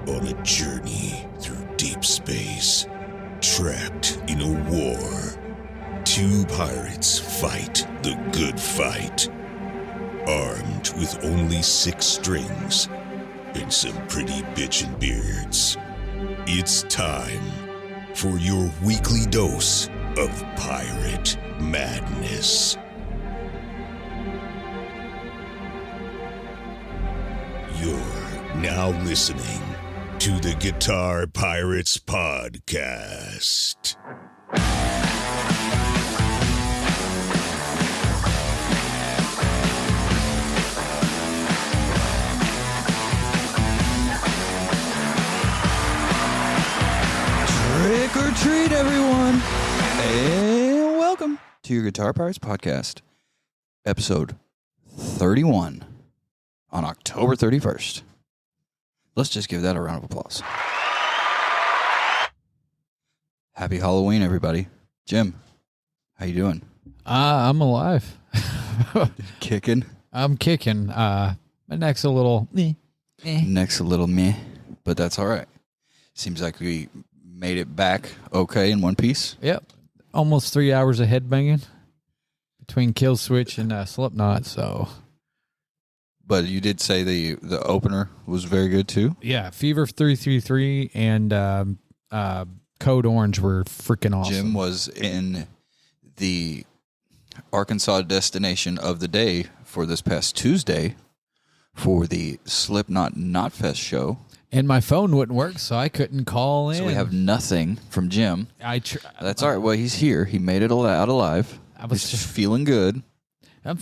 On a journey through deep space, trapped in a war, two pirates fight the good fight, armed with only 6 strings and some pretty bitchin' beards. It's time for your weekly dose of pirate madness. You're now listening to the Guitar Pirates Podcast. Trick or treat, everyone, and welcome to your Guitar Pirates Podcast, episode 31 on October 31st. Let's just give that a round of applause. Happy Halloween, everybody. Jim, how you doing? I'm alive. Kicking? I'm kicking. My neck's a little Neck's a little meh, but that's all right. Seems like we made it back okay in one piece. Yep. Almost 3 hours of headbanging between Kill Switch and Slipknot, so... But you did say the opener was very good, too? Yeah, Fever 333 and Code Orange were freaking awesome. Jim was in the Arkansas destination of the day for this past Tuesday for the Slipknot Knotfest show. And my phone wouldn't work, so I couldn't call in. So we have nothing from Jim. That's all right. Well, he's here. He made it out alive. He's just feeling good. I'm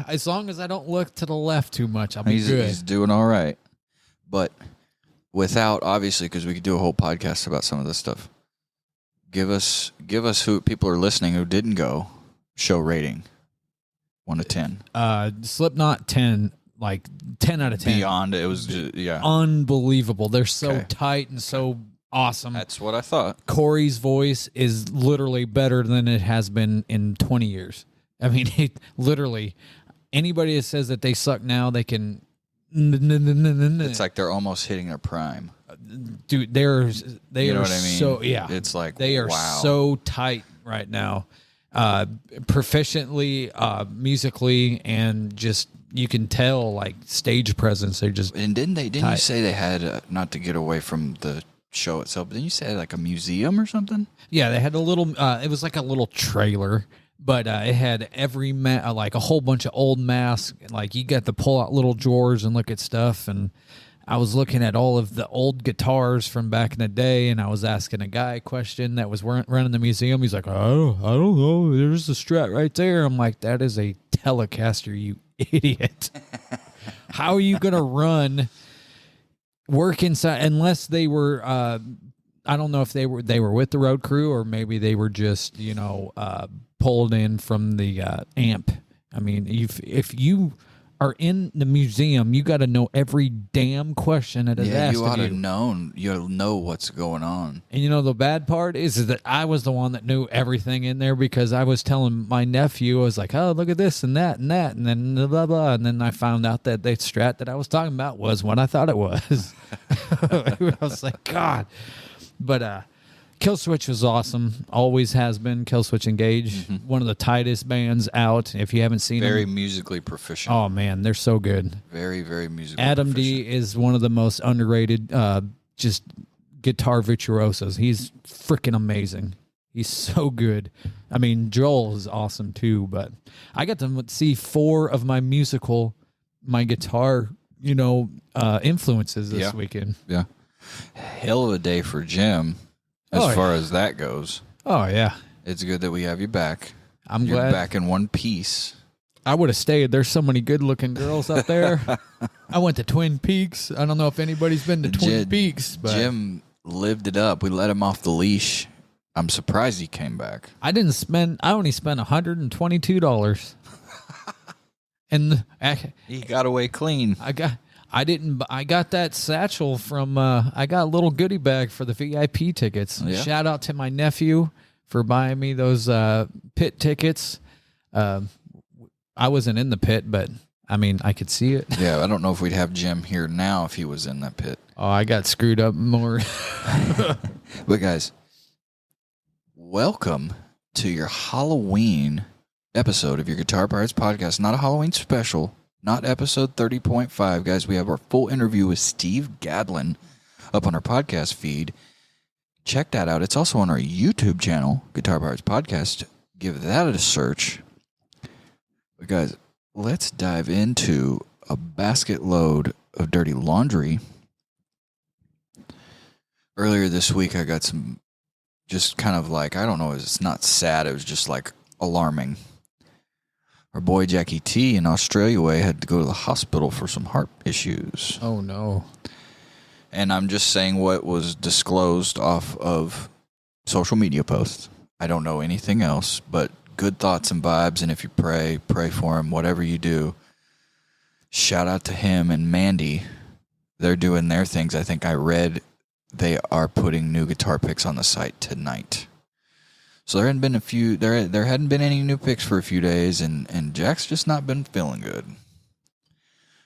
as long as I don't look to the left too much, I'll be good. He's doing all right. But without, obviously, because we could do a whole podcast about some of this stuff, give us who people are listening who didn't go, show rating, 1 to 10. Slipknot 10, like 10 out of 10. Beyond, it was, yeah. Unbelievable. They're so tight and so awesome. That's what I thought. Corey's voice is literally better than it has been in 20 years. I mean, literally, anybody that says that they suck now, they can... It's like they're almost hitting their prime. Dude, they are what I mean? So, yeah. It's like, they are so tight right now. Proficiently, musically, and just, you can tell, like, stage presence. They're just And didn't you say they had, not to get away from the show itself, but didn't you say like a museum or something? Yeah, they had a little, it was like a little trailer. But it had every like a whole bunch of old masks. Like you got to pull out little drawers and look at stuff. And I was looking at all of the old guitars from back in the day, and I was asking a guy a question that was running the museum. He's like, I don't know. There's a Strat right there. I'm like, that is a Telecaster, you idiot. How are you gonna work inside unless they were? I don't know if they were with the road crew or maybe they were just pulled in from the amp. I mean, if you are in the museum, you got to know every damn question that is asked you of ought you. to know. You know what's going on. And the bad part is that I was the one that knew everything in there because I was telling my nephew, I was like, oh, look at this and that and that, and then blah, blah, blah. And then I found out that the Strat that I was talking about was what I thought it was. I was like, God. But Killswitch was awesome. Always has been. Killswitch Engage, one of the tightest bands out. If you haven't seen them, very musically proficient. Oh man, they're so good. Very, very musically. Adam proficient. D is one of the most underrated, just guitar virtuosos. He's freaking amazing. He's so good. I mean, Joel is awesome too. But I got to see 4 of my guitar, influences this weekend. Yeah. Hell of a day for Jim as far as that goes. Oh, yeah. It's good that we have you back. You're glad. Back in one piece. I would have stayed. There's so many good-looking girls up there. I went to Twin Peaks. I don't know if anybody's been to Twin Peaks. But Jim lived it up. We let him off the leash. I'm surprised he came back. I only spent $122. And he got away clean. I got that satchel from, I got a little goodie bag for the VIP tickets. Yeah. Shout out to my nephew for buying me those pit tickets. I wasn't in the pit, but I mean, I could see it. Yeah, I don't know if we'd have Jim here now if he was in that pit. Oh, I got screwed up more. But guys, welcome to your Halloween episode of your Guitar Pirates podcast. Not a Halloween special, not episode 30.5. Guys, we have our full interview with Steve Gadlin up on our podcast feed. Check that out. It's also on our YouTube channel, Guitar Pirates Podcast. Give that a search. But guys, let's dive into a basket load of dirty laundry. Earlier this week, I got some just kind of like, I don't know, it's not sad, it was just like alarming. Our boy Jackie T in Australia way had to go to the hospital for some heart issues. Oh, no. And I'm just saying what was disclosed off of social media posts. I don't know anything else, but good thoughts and vibes, and if you pray for him, whatever you do. Shout out to him and Mandy. They're doing their things. I think I read they are putting new guitar picks on the site tonight. So there hadn't been there hadn't been any new picks for a few days, and Jack's just not been feeling good.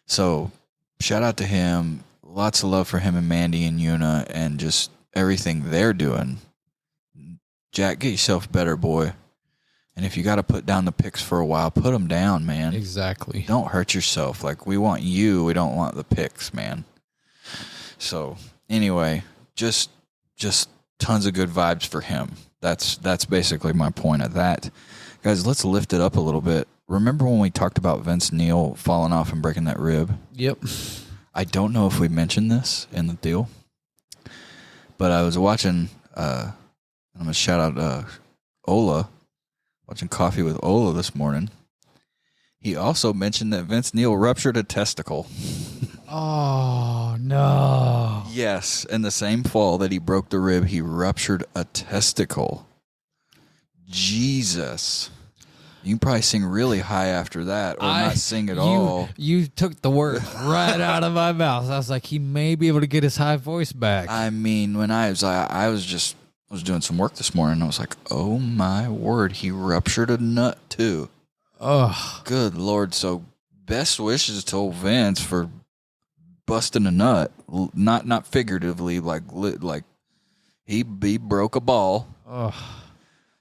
So shout out to him. Lots of love for him and Mandy and Una and just everything they're doing. Jack, get yourself better, boy. And if you got to put down the picks for a while, put them down, man. Exactly. Don't hurt yourself. Like, we want you. We don't want the picks, man. So, anyway, just tons of good vibes for him. That's basically my point of that. Guys, let's lift it up a little bit. Remember when we talked about Vince Neil falling off and breaking that rib? Yep. I don't know if we mentioned this in the deal, but I was watching, I'm going to shout out Ola, watching Coffee with Ola this morning. He also mentioned that Vince Neil ruptured a testicle. Oh, no. Yes, in the same fall that he broke the rib, he ruptured a testicle. Jesus. You can probably sing really high after that or not sing at all. You took the word right out of my mouth. I was like, he may be able to get his high voice back. I mean, when I was doing some work this morning, and I was like, oh my word, he ruptured a nut too. Oh, good Lord. So best wishes to old Vince for busting a nut. Not figuratively, like he broke a ball. oh.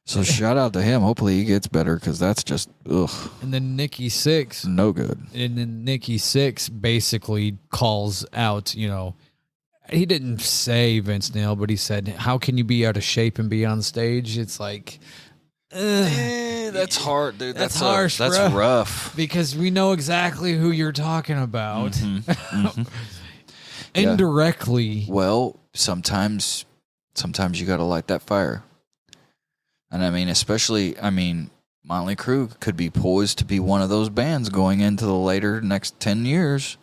So shout out to him. Hopefully he gets better, because that's just, ugh. And then Nikki Sixx. No good. And then Nikki Sixx basically calls out, he didn't say Vince Neil, but he said, how can you be out of shape and be on stage? It's like, that's hard, dude. That's harsh, That's bro. rough. Because we know exactly who you're talking about. Mm-hmm. Indirectly. Yeah. Well, sometimes you got to light that fire. And I mean, Motley Crue could be poised to be one of those bands going into the later next 10 years.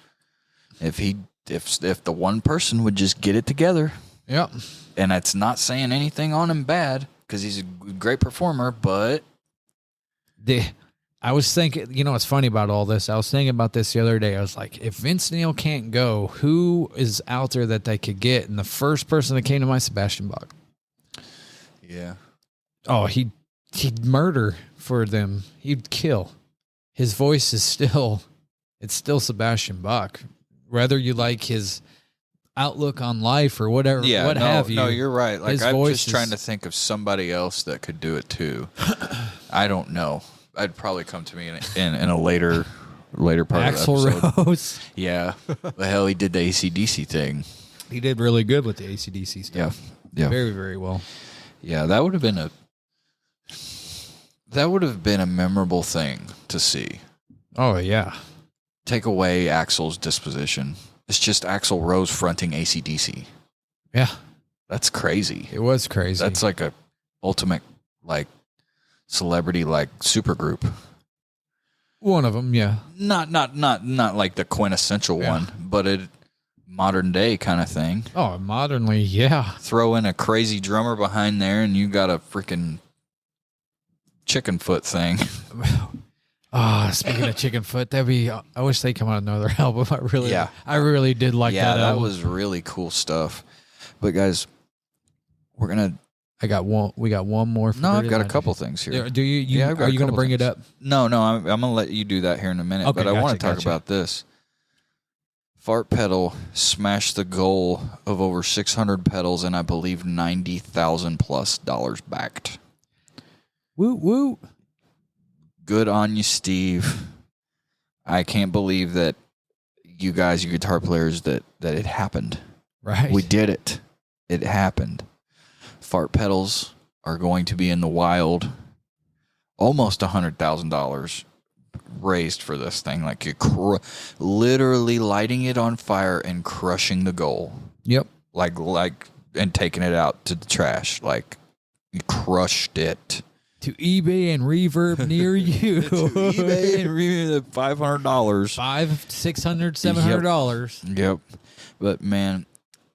If the one person would just get it together. Yep. And that's not saying anything on him bad, because he's a great performer, but I was thinking, what's funny about all this? I was thinking about this the other day. I was like, if Vince Neil can't go, who is out there that they could get? And the first person that came to mind, Sebastian Bach. Yeah. Oh, he'd murder for them. He'd kill. His voice is still Sebastian Bach. Whether you like his outlook on life or whatever, have you. No, you're right. Like, I'm just trying to is think of somebody else that could do it too. I don't know. I'd probably come to me in a later part of the Axl episode. Rose. Yeah. The hell, he did the AC/DC thing. He did really good with the AC/DC stuff. Yeah. Very, very well. Yeah, that would have been a memorable thing to see. Oh, yeah. Take away Axl's disposition. It's just Axl Rose fronting AC/DC. Yeah. That's crazy. It was crazy. That's like a ultimate, like, celebrity, like, super group. One of them, yeah. Not like the quintessential one, but a modern day kind of thing. Oh, modernly, yeah. Throw in a crazy drummer behind there, and you got a freaking chicken foot thing. Speaking of chicken foot, I wish they come out another album. I really did like that album. That was really cool stuff. But guys, I got one. We got one more. For No, I've Dirty got a Laundry. couple things here. Do you? Yeah, I've got are a you going to couple bring it things. up? No, I'm going to let you do that here in a minute. Okay, but I want to gotcha. talk about this. Fart pedal smashed the goal of over 600 pedals and I believe $90,000+ backed. Woo woo. Good on you, Steve. I can't believe that you guys, you guitar players, that it happened. Right. We did it. It happened. Fart pedals are going to be in the wild. Almost $100,000 raised for this thing. Like you're literally lighting it on fire and crushing the goal. Yep. Like and taking it out to the trash. Like you crushed it. To eBay and Reverb near you. To eBay and Reverb, $500. $500, $600, $700. Yep. But man,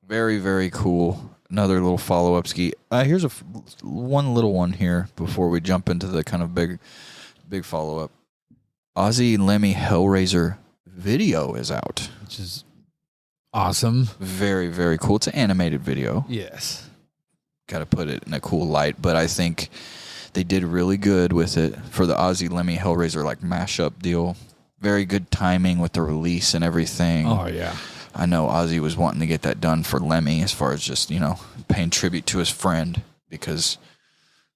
very, very cool. Another little follow-up ski. Here's one little one here before we jump into the kind of big follow-up. Aussie and Lamy Hellraiser video is out. Which is awesome. Very, very cool. It's an animated video. Yes. Got to put it in a cool light, but I think they did really good with it for the Aussie Lamy Hellraiser like mashup deal. Very good timing with the release and everything. Oh, yeah. I know Aussie was wanting to get that done for Lamy as far as just, paying tribute to his friend because,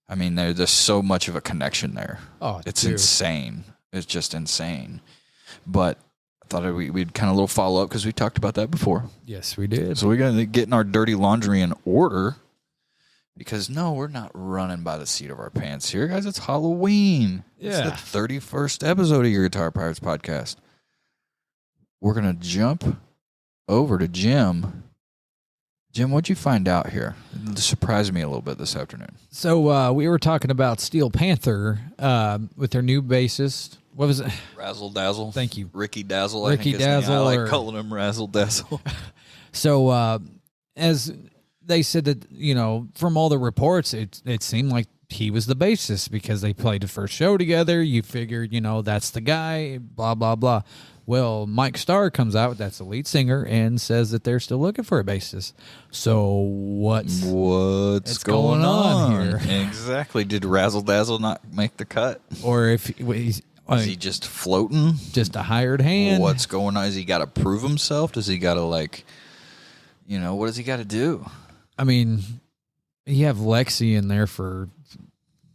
I mean, there's so much of a connection there. Oh, it's insane. It's just insane. But I thought we'd kind of a little follow-up because we talked about that before. Yes, we did. So we got to get in our dirty laundry in order because, no, we're not running by the seat of our pants here, guys. It's Halloween. Yeah. It's the 31st episode of your Guitar Pirates podcast. We're going to jump over to Jim. Jim, what'd you find out here? It surprised me a little bit this afternoon. So we were talking about Steel Panther with their new bassist. What was it? Razzle Dazzle. Thank you. Ricky Dazzle. Ricky I think his Dazzle. name. I like calling him Razzle Dazzle. So as they said that, from all the reports, it seemed like he was the bassist because they played the first show together. You figured, that's the guy, blah, blah, blah. Well, Mike Starr comes out, that's the lead singer, and says that they're still looking for a bassist. So what's going on here? Exactly. Did Razzle Dazzle not make the cut? Or if he's... Is he just floating? Just a hired hand? What's going on? Has he got to prove himself? Does he got to, what does he got to do? I mean, you have Lexi in there for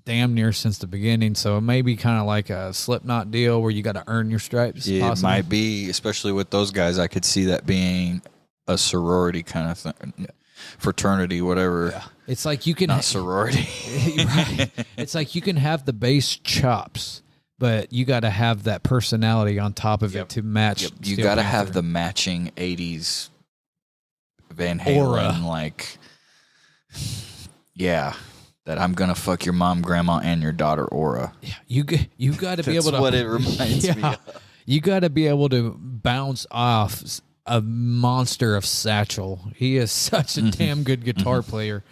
damn near since the beginning, so it may be kind of like a Slipknot deal where you got to earn your stripes. Yeah, possibly. it might be, especially with those guys. I could see that being a sorority kind of thing, fraternity, whatever. Yeah. It's like you can not sorority. Right. It's like you can have the bass chops, but you got to have that personality on top of it to match. Yep. You got to have the matching 80s Van Halen, that I'm going to fuck your mom, grandma, and your daughter aura. Yeah, you got to be able to. That's what it reminds me of. You got to be able to bounce off a monster of Satchel. He is such a damn good guitar player.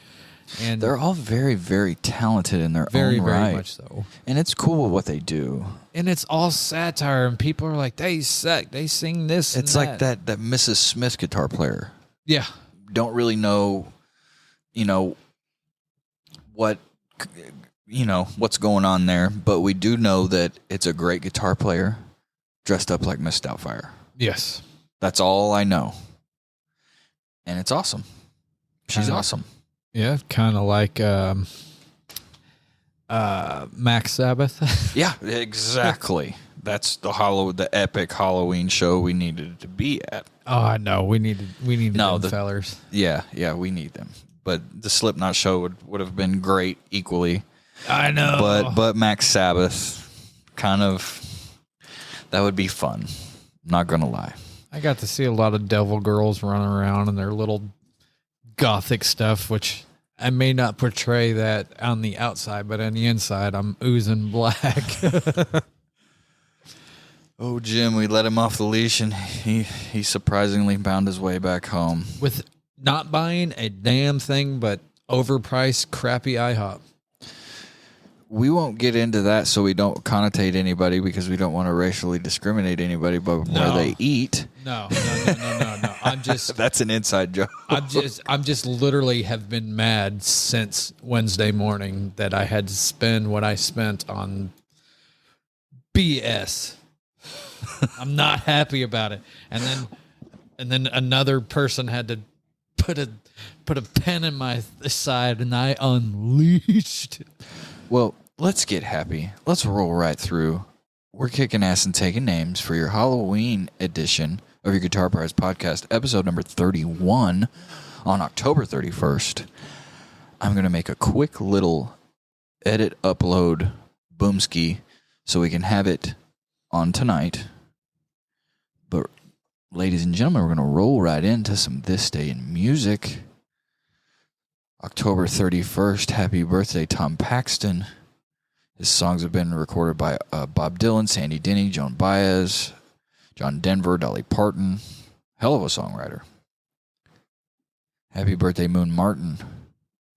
And they're all very, very talented in their very, own right. very much so. And it's cool what they do. And it's all satire, and people are like, they suck. They sing this. It's like that Mrs. Smith guitar player. Yeah. Don't really know, what's going on there, but we do know that it's a great guitar player dressed up like Miss Doubtfire. Yes. That's all I know. And it's awesome. She's awesome. Yeah, kind of like Max Sabbath. Yeah, exactly. That's the epic Halloween show we needed to be at. Oh, I know. We needed them fellers. Yeah, we need them. But the Slipknot show would have been great equally. I know. But Max Sabbath, kind of, that would be fun. Not going to lie. I got to see a lot of devil girls running around in their little gothic stuff, which I may not portray that on the outside, but on the inside, I'm oozing black. Oh, Jim, we let him off the leash, and he surprisingly found his way back home. With not buying a damn thing but overpriced, crappy IHOP. We won't get into that so we don't connotate anybody because we don't want to racially discriminate anybody by where they eat. No. I'm just That's an inside joke. I'm just literally have been mad since Wednesday morning that I had to spend what I spent on BS. I'm not happy about it. And then another person had to put a pen in my side and I unleashed. Well, let's get happy. Let's roll right through. We're kicking ass and taking names for your Halloween edition of your Guitar Pirates podcast, episode number 31 on October 31st. I'm going to make a quick little edit upload boomski so we can have it on tonight. But ladies and gentlemen, we're going to roll right into some This Day in Music. October 31st, happy birthday, Tom Paxton. His songs have been recorded by Bob Dylan, Sandy Denny, Joan Baez, John Denver, Dolly Parton. Hell of a songwriter. Happy birthday, Moon Martin.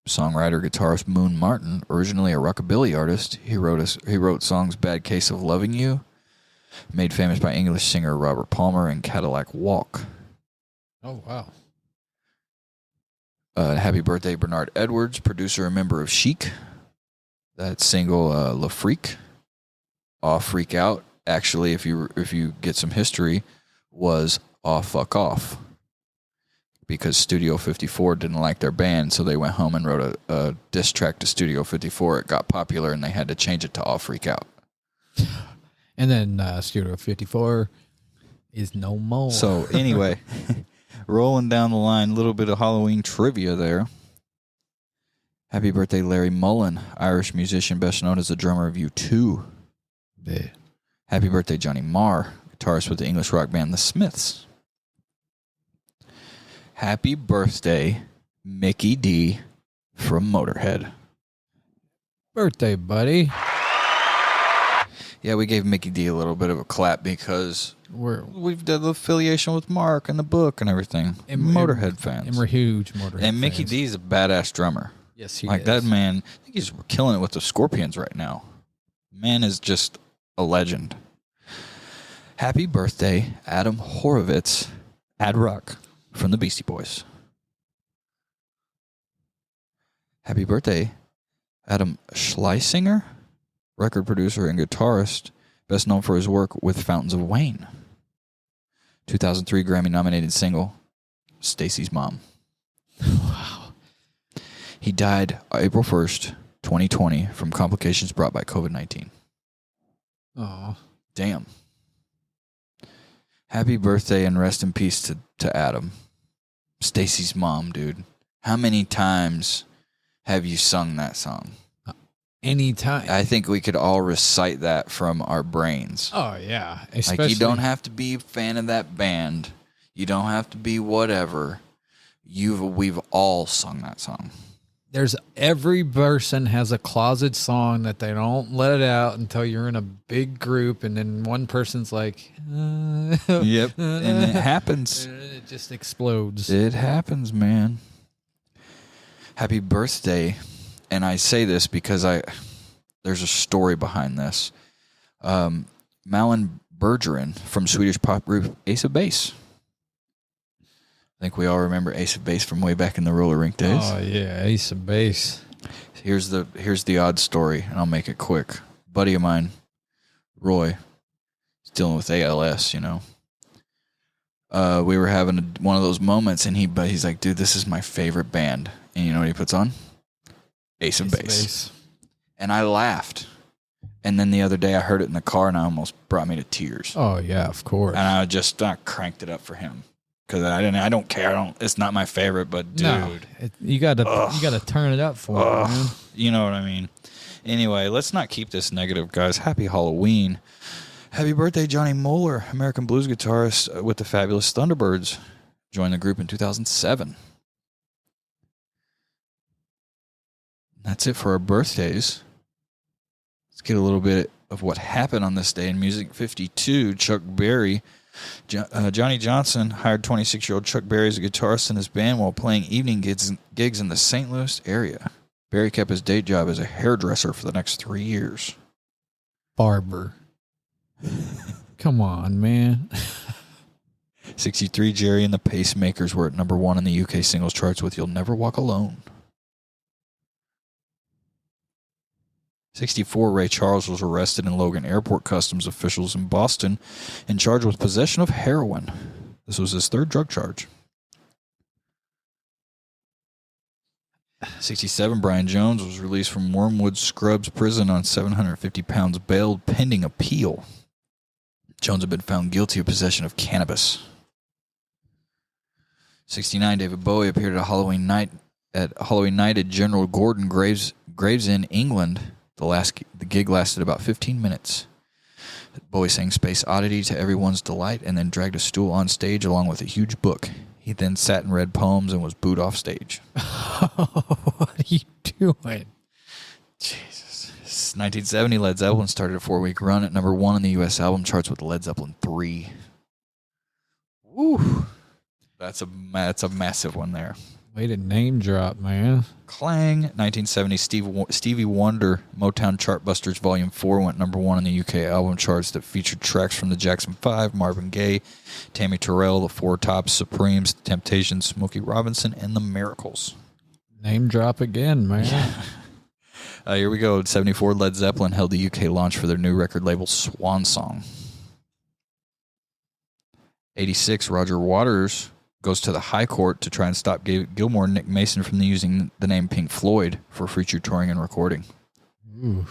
Songwriter, guitarist Moon Martin, originally a rockabilly artist. He wrote songs Bad Case of Loving You, made famous by English singer Robert Palmer, and Cadillac Walk. Oh, wow. Happy birthday, Bernard Edwards, producer and member of Chic. That single, La Freak, Aw Freak Out, actually, if you get some history, was Aw Fuck Off. Because Studio 54 didn't like their band, so they went home and wrote a diss track to Studio 54. It got popular, and they had to change it to Aw Freak Out. And then Studio 54 is no more. So, anyway, rolling down the line, a little bit of Halloween trivia there. Happy birthday, Larry Mullen, Irish musician best known as the drummer of U2. Yeah. Happy birthday, Johnny Marr, guitarist with the English rock band The Smiths. Happy birthday, Mickey D from Motorhead. Birthday, buddy. Yeah, we gave Mickey D a little bit of a clap because we've done the affiliation with Mark and the book and everything. And Motorhead fans. And we're huge Motorhead fans. And Mickey D is a badass drummer. Yes, he is. That man, I think he's killing it with the Scorpions right now. Man is just a legend. Happy birthday, Adam Horovitz, Ad Rock from the Beastie Boys. Happy birthday, Adam Schlesinger, record producer and guitarist, best known for his work with Fountains of Wayne. 2003 Grammy-nominated single, Stacy's Mom. Wow. He died April 1st, 2020, from complications brought by COVID-19. Oh, damn. Happy birthday and rest in peace to Adam. Stacy's mom, dude. How many times have you sung that song? Anytime. I think we could all recite that from our brains. Oh, yeah. Especially, like, you don't have to be a fan of that band. You don't have to be whatever. We've all sung that song. Every person has a closet song that they don't let it out until you're in a big group, and then one person's like, yep, and it happens. And it just explodes. It happens, man. Happy birthday. And I say this because there's a story behind this. Malin Bergeron from Swedish pop group Ace of Base. I think we all remember Ace of Base from way back in the roller rink days. Oh, yeah, Ace of Base. Here's the odd story, and I'll make it quick. A buddy of mine, Roy, is dealing with ALS, you know. We were having one of those moments, and he's like, dude, this is my favorite band. And you know what he puts on? Ace of Base. And I laughed. And then the other day I heard it in the car, and it almost brought me to tears. Oh, yeah, of course. And I just cranked it up for him. Because I don't care. It's not my favorite, but dude, no, you gotta turn it up for it, man. You know what I mean. Anyway, let's not keep this negative, guys. Happy Halloween. Happy birthday, Johnny Moeller, American blues guitarist with the Fabulous Thunderbirds. Joined the group in 2007. That's it for our birthdays. Let's get a little bit of what happened on this day in music. 52, Chuck Berry. Johnny Johnson hired 26-year-old Chuck Berry as a guitarist in his band while playing evening gigs in the St. Louis area. Barry kept his day job as a hairdresser for the next 3 years. Barber. Come on, man. 63, Jerry and the Pacemakers were at number 1 in the UK singles charts with You'll Never Walk Alone. 64, Ray Charles was arrested in Logan Airport customs officials in Boston and charged with possession of heroin. This was his third drug charge. 67, Brian Jones was released from Wormwood Scrubs prison on 750 pounds bail pending appeal. Jones had been found guilty of possession of cannabis. 69, David Bowie appeared at Halloween night at General Gordon Gravesend, England. The gig lasted about 15 minutes. Bowie sang Space Oddity to everyone's delight and then dragged a stool on stage along with a huge book. He then sat and read poems and was booed off stage. What are you doing? Jesus. 1970, Led Zeppelin started a 4-week run at number 1 in the U.S. album charts with Led Zeppelin 3. Woo. That's a massive one there. Way to name drop, man. Clang. 1970, Stevie Wonder, Motown Chartbusters Volume 4 went number 1 in the UK album charts that featured tracks from the Jackson 5, Marvin Gaye, Tammy Terrell, the Four Tops, Supremes, The Temptations, Smokey Robinson, and The Miracles. Name drop again, man. Here we go. 74, Led Zeppelin held the UK launch for their new record label, Swan Song. 86, Roger Waters goes to the High Court to try and stop Gilmore and Nick Mason from using the name Pink Floyd for future touring and recording. Ooh.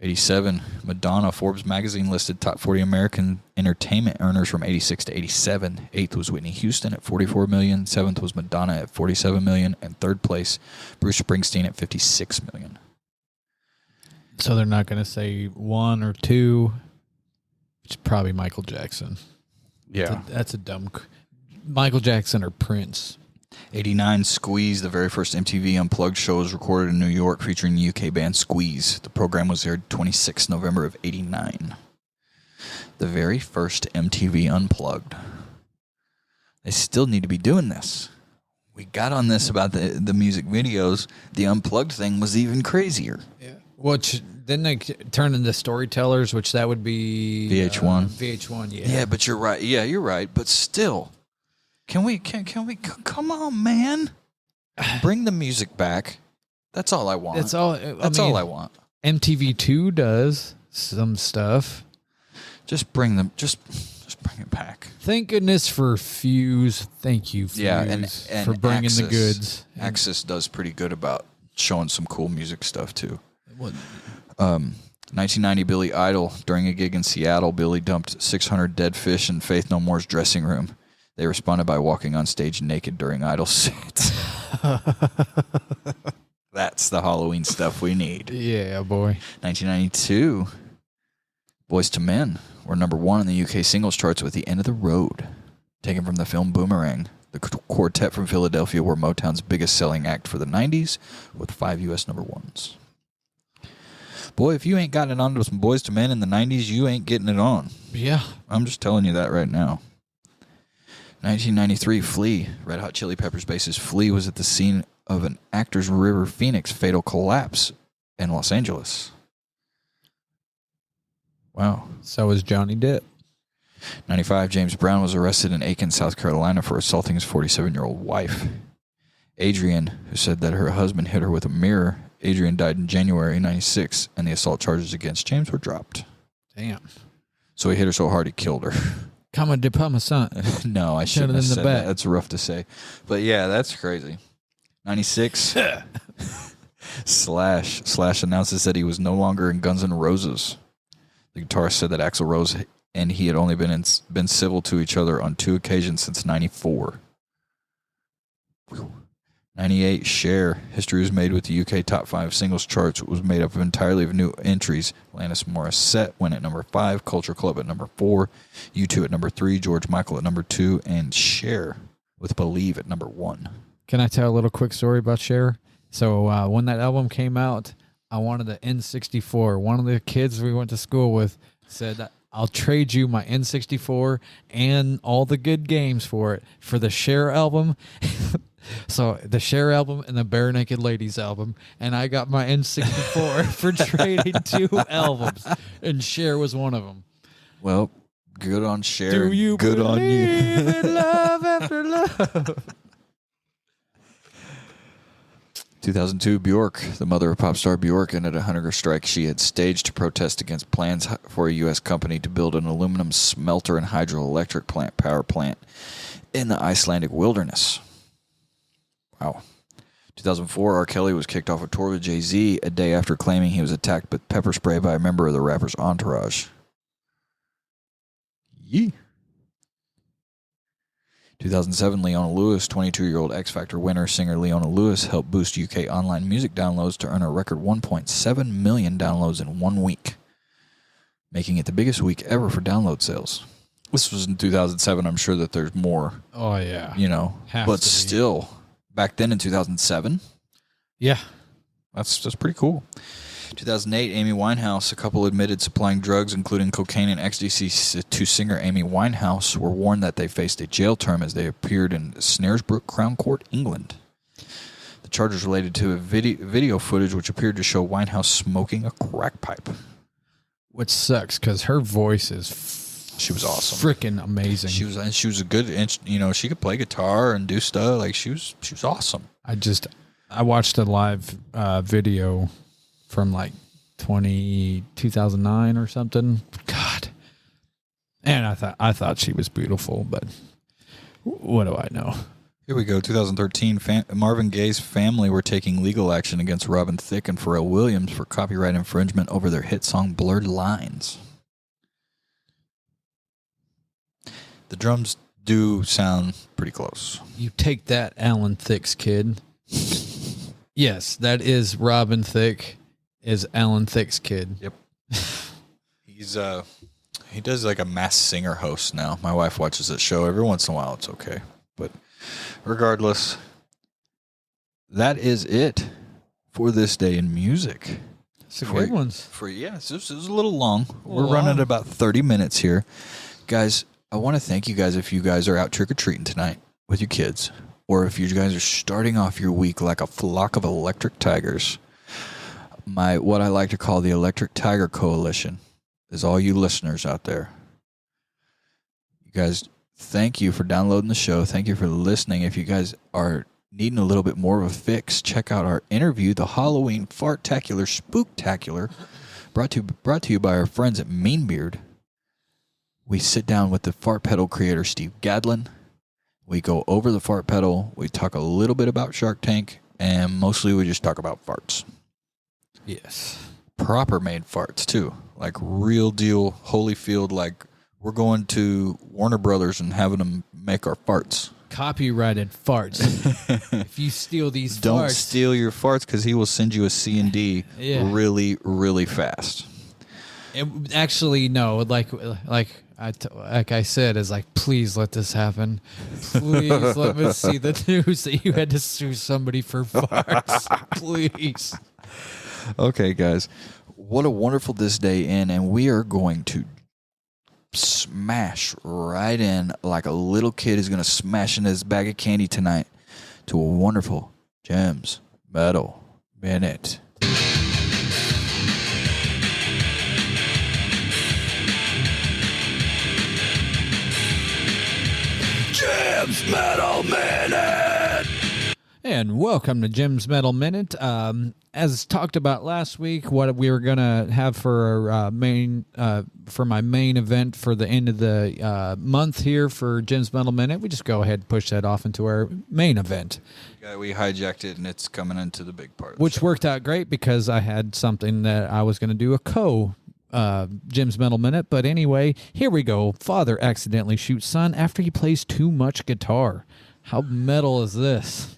87, Madonna. Forbes magazine listed top 40 American entertainment earners from 86 to 87. 8th was Whitney Houston at $44 million. 7th was Madonna at $47 million. And 3rd place, Bruce Springsteen at $56 million. So they're not going to say 1 or 2. It's probably Michael Jackson. Yeah. That's a dumb... Michael Jackson or Prince. 89, Squeeze. The very first MTV Unplugged show was recorded in New York featuring the UK band Squeeze. The program was aired 26 November of 89. The very first MTV Unplugged. They still need to be doing this. We got on this about the music videos. The Unplugged thing was even crazier. Yeah. Which then they turn into storytellers, which that would be VH1. VH1, yeah. Yeah, but you're right. Yeah, you're right. But still, can we come on, man? Bring the music back. That's all I want. That's all. All I want. MTV2 does some stuff. Just bring them. Just bring it back. Thank goodness for Fuse. Thank you, Fuse, Yeah, and for bringing Axis, the goods. Axis does pretty good about showing some cool music stuff too. What? 1990, Billy Idol. During a gig in Seattle, Billy dumped 600 dead fish in Faith No More's dressing room. They responded by walking on stage naked during Idol sets. That's the Halloween stuff we need. Yeah, boy. 1992, Boys to Men were number 1 in the UK singles charts with The End of the Road. Taken from the film Boomerang, the quartet from Philadelphia were Motown's biggest selling act for the 90s with 5 US number 1s. Boy, if you ain't gotten it on to some Boys to Men in the 90s, you ain't getting it on. Yeah. I'm just telling you that right now. 1993, Flea. Red Hot Chili Peppers bassist Flea was at the scene of an Actors River Phoenix fatal collapse in Los Angeles. Wow. So is Johnny Depp. 95, James Brown was arrested in Aiken, South Carolina for assaulting his 47-year-old wife. Adrian, who said that her husband hit her with a mirror. Adrian died in January 96, and the assault charges against James were dropped. Damn. So he hit her so hard he killed her. Come de pas, my son. No, I shouldn't have in the said back. that. That's rough to say. But yeah, that's crazy. 96, Slash announces that he was no longer in Guns N' Roses. The guitarist said that Axl Rose and he had only been civil to each other on 2 occasions since 94. 98, Cher. History was made with the UK top 5 singles charts. It was made up entirely of new entries. Alanis Morissette went at number 5, Culture Club at number 4, U2 at number 3, George Michael at number 2, and Cher with Believe at number 1. Can I tell a little quick story about Cher? So when that album came out, I wanted the N64. One of the kids we went to school with said, I'll trade you my N64 and all the good games for it for the Cher album. So the Cher album and the Bare Naked Ladies album, and I got my N64 for trading 2 albums, and Cher was one of them. Well, good on Cher. Do you good on you. believe in love after love? 2002, Bjork, the mother of pop star Bjork, ended a hunger strike she had staged to protest against plans for a U.S. company to build an aluminum smelter and hydroelectric power plant in the Icelandic wilderness. Wow. 2004, R. Kelly was kicked off a tour with Jay-Z a day after claiming he was attacked with pepper spray by a member of the rapper's entourage. Yee. 2007, Leona Lewis, 22-year-old X Factor winner, singer Leona Lewis, helped boost UK online music downloads to earn a record 1.7 million downloads in 1 week, making it the biggest week ever for download sales. This was in 2007. I'm sure that there's more. Oh, yeah. You know, but still, back then in 2007. Yeah. That's pretty cool. 2008, Amy Winehouse, a couple admitted supplying drugs, including cocaine and ecstasy, to singer Amy Winehouse, were warned that they faced a jail term as they appeared in Snaresbrook Crown Court, England. The charges related to a video footage which appeared to show Winehouse smoking a crack pipe. Which sucks because her voice is she was awesome, freaking amazing. She was a good, you know, she could play guitar and do stuff. Like she was awesome. I watched a live video from like 2009 or something. God. And I thought she was beautiful, but what do I know? Here we go. 2013, Marvin Gaye's family were taking legal action against Robin Thicke and Pharrell Williams for copyright infringement over their hit song Blurred Lines. The drums do sound pretty close. You take that, Alan Thicke's kid. Yes, that is Robin Thicke. Is Alan Thicke's kid. Yep. He does like a Masked Singer host now. My wife watches that show every once in a while. It's okay. But regardless, that is it for this day in music. Some good ones. This was a little long. We're running at about 30 minutes here. Guys, I want to thank you guys if you guys are out trick-or-treating tonight with your kids, or if you guys are starting off your week like a flock of electric tigers. What I like to call the Electric Tiger Coalition is all you listeners out there. You guys, thank you for downloading the show. Thank you for listening. If you guys are needing a little bit more of a fix, check out our interview, the Halloween Fartacular Spooktacular, brought to you by our friends at Meanbeard. We sit down with the fart pedal creator, Steve Gadlin. We go over the fart pedal. We talk a little bit about Shark Tank, and mostly we just talk about farts. Yes. Proper made farts, too. Like real deal Holyfield, like we're going to Warner Brothers and having them make our farts. Copyrighted farts. If you steal these Don't farts. steal your farts because he will send you a C&D really, really fast. Actually, no. Like I said, is like, please let this happen. Please let me see the news that you had to sue somebody for farts. Please. Okay, guys. What a wonderful this day in, and we are going to smash right in like a little kid is going to smash in his bag of candy tonight to a wonderful Gems Metal Minute. Gems Metal Minute! And welcome to Jim's Metal Minute. As talked about last week, what we were gonna have for our for my main event for the end of the month here for Jim's Metal Minute, we just go ahead and push that off into our main event. Yeah, we hijacked it, and it's coming into the big part. Which worked out great because I had something that I was going to do a Jim's Metal Minute. But anyway, here we go. Father accidentally shoots son after he plays too much guitar. How metal is this?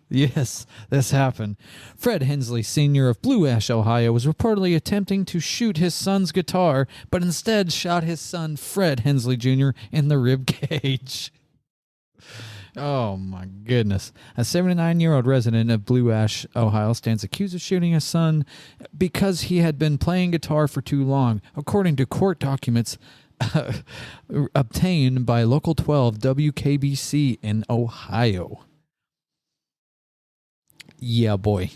Yes, this happened. Fred Hensley Sr. of Blue Ash, Ohio, was reportedly attempting to shoot his son's guitar, but instead shot his son, Fred Hensley Jr., in the rib cage. Oh, my goodness. A 79-year-old resident of Blue Ash, Ohio, stands accused of shooting his son because he had been playing guitar for too long. According to court documents, obtained by Local 12 WKBC in Ohio. Yeah, boy.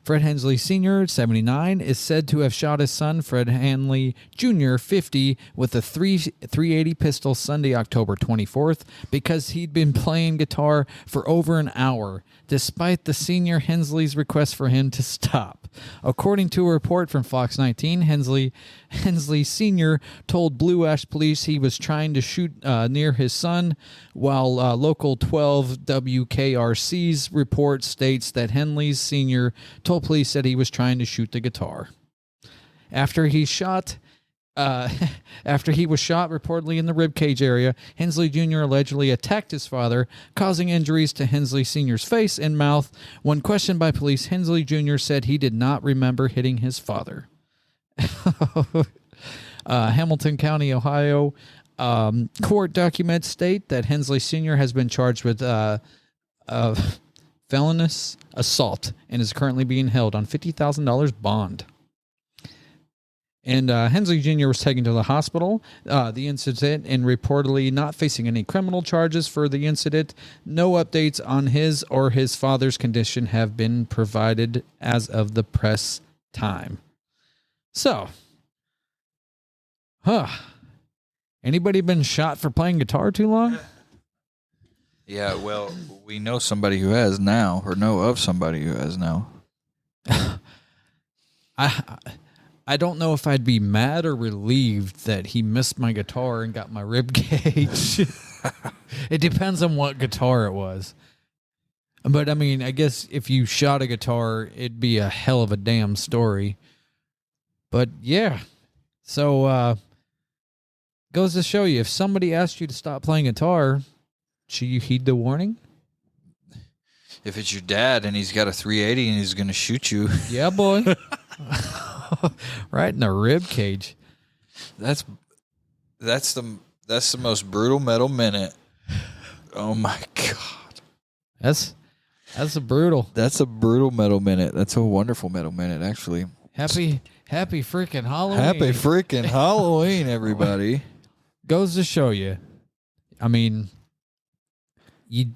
Fred Hensley Sr., 79, is said to have shot his son, Fred Henley Jr., 50, with a 380 pistol Sunday, October 24th, because he'd been playing guitar for over an hour, despite the senior Hensley's request for him to stop. According to a report from Fox 19, Hensley Sr. told Blue Ash police he was trying to shoot near his son, while Local 12 WKRC's report states that Henley Sr. told police that he was trying to shoot the guitar. After he was shot reportedly in the ribcage area, Hensley Jr. allegedly attacked his father, causing injuries to Hensley Sr.'s face and mouth. When questioned by police, Hensley Jr. said he did not remember hitting his father. Hamilton County, Ohio. Court documents state that Hensley Sr. has been charged with felonious assault and is currently being held on $50,000 bond. And Hensley Jr. was taken to the hospital, the incident, and reportedly not facing any criminal charges for the incident. No updates on his or his father's condition have been provided as of the press time. So, anybody been shot for playing guitar too long? Yeah, well, we know somebody who has now, or know of somebody who has now. I don't know if I'd be mad or relieved that he missed my guitar and got my rib cage. It depends on what guitar it was. But, I mean, I guess if you shot a guitar, it'd be a hell of a damn story. But, yeah. So, goes to show you, if somebody asked you to stop playing guitar, should you heed the warning? If it's your dad and he's got a 380 and he's going to shoot you. Yeah, boy. Right in the rib cage. That's the most brutal metal minute. Oh my god. That's a brutal. That's a brutal metal minute. That's a wonderful metal minute, actually. Happy freaking Halloween. Happy freaking Halloween, everybody. Goes to show you. I mean, you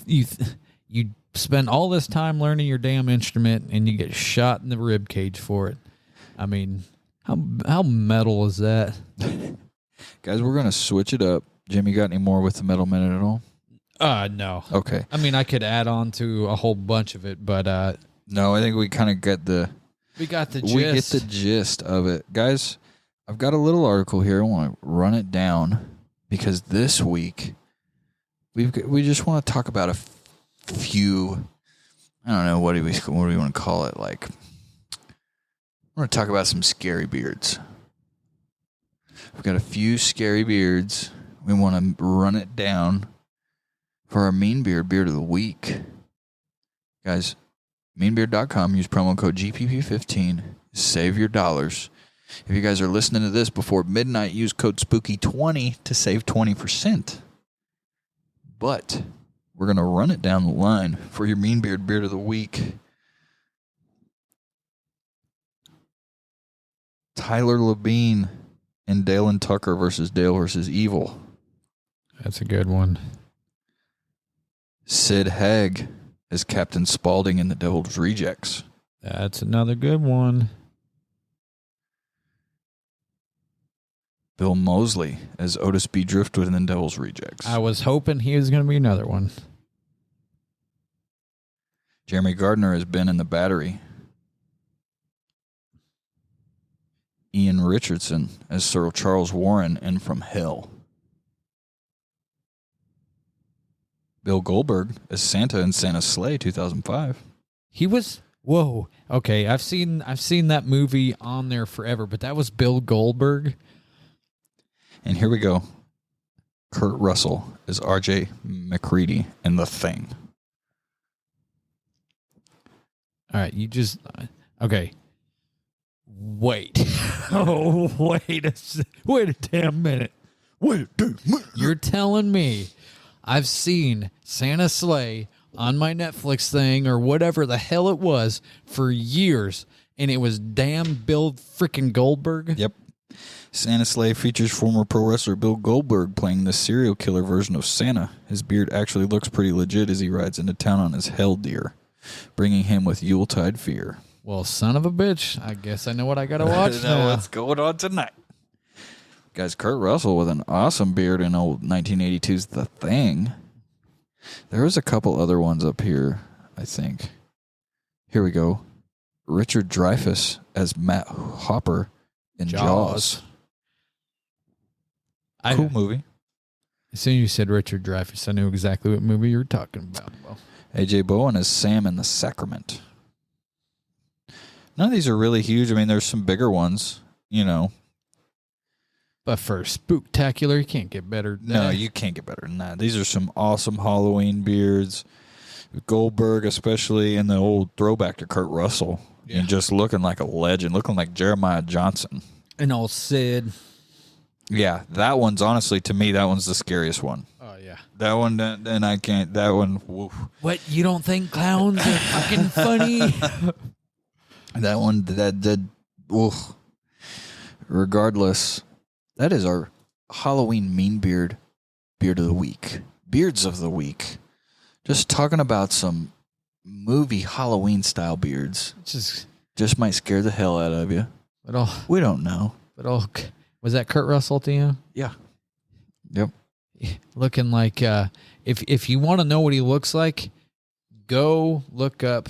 spend all this time learning your damn instrument and you get shot in the rib cage for it. I mean, how metal is that? Guys, we're going to switch it up. Jimmy, got any more with the metal minute at all? No. Okay. I mean, I could add on to a whole bunch of it, but no, I think we kind of get we got the gist. We get the gist of it. Guys, I've got a little article here. I want to run it down because this week we just want to talk about a few, I don't know, what do we want to call it? Like, I want to talk about some scary beards. We've got a few scary beards. We want to run it down for our Mean Beard Beard of the Week. Guys, meanbeard.com, use promo code GPP15, save your dollars. If you guys are listening to this before midnight, use code SPOOKY20 to save 20%. But we're going to run it down the line for your Mean Beard Beard of the Week. Tyler Labine and Dale Tucker versus Dale versus Evil. That's a good one. Sid Haig as Captain Spaulding in The Devil's Rejects. That's another good one. Bill Moseley as Otis B. Driftwood in The Devil's Rejects. I was hoping he was going to be another one. Jeremy Gardner as Ben in The Battery. Ian Richardson as Sir Charles Warren in From Hell. Bill Goldberg as Santa in Santa's Sleigh, 2005. He was, whoa, okay, I've seen that movie on there forever, but that was Bill Goldberg. And here we go. Kurt Russell as R.J. McCready in The Thing. All right, you just, okay. Wait. Oh, wait a damn minute. Wait a damn minute. You're telling me I've seen Santa's Sleigh on my Netflix thing or whatever the hell it was for years, and it was damn Bill freaking Goldberg? Yep. Santa Sleigh features former pro wrestler Bill Goldberg playing the serial killer version of Santa. His beard actually looks pretty legit as he rides into town on his hell deer, bringing him with Yuletide fear. Well, son of a bitch. I guess I know what I got to watch know now. what's going on tonight. Guys, Kurt Russell with an awesome beard in old 1982's The Thing. There was a couple other ones up here, I think. Here we go. Richard Dreyfuss as Matt Hopper in Jaws. Cool movie. As soon as you said Richard Dreyfuss, I knew exactly what movie you were talking about. Well, A.J. Bowen as Sam in The Sacrament. None of these are really huge. I mean, there's some bigger ones, you know. but for spooktacular, you can't get better than No, that. you can't get better than that. These are some awesome Halloween beards. Goldberg especially, and the old throwback to Kurt Russell. Yeah. And just looking like a legend, looking like Jeremiah Johnson. And old Sid. Yeah, that one's honestly, to me, that one's the scariest one. Oh, yeah. That one, and I can't, that one, woof. What, you don't think clowns are fucking funny? That one, that woof. Regardless, that is our Halloween mean beard of the week. Beards of the week. Just talking about some movie Halloween style beards. Just might scare the hell out of you. We don't know. Was that Kurt Russell to you? Yeah. Yep. Looking like, if you want to know what he looks like, go look up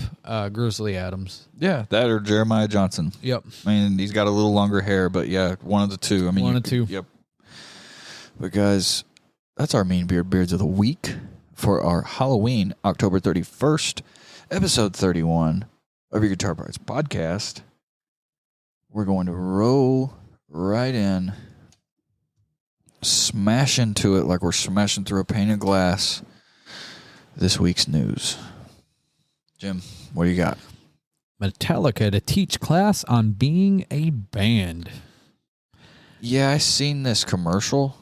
Grizzly Adams. Yeah, that or Jeremiah Johnson. Yep. I mean, he's got a little longer hair, but yeah, one of the two. I mean, One of two. Yep. But guys, that's our mean beards of the week for our Halloween, October 31st, episode 31 of your Guitar Parts podcast. We're going to roll right in, smash into it like we're smashing through a pane of glass. This week's news. Jim, what do you got? Metallica to teach class on being a band. Yeah, I seen this commercial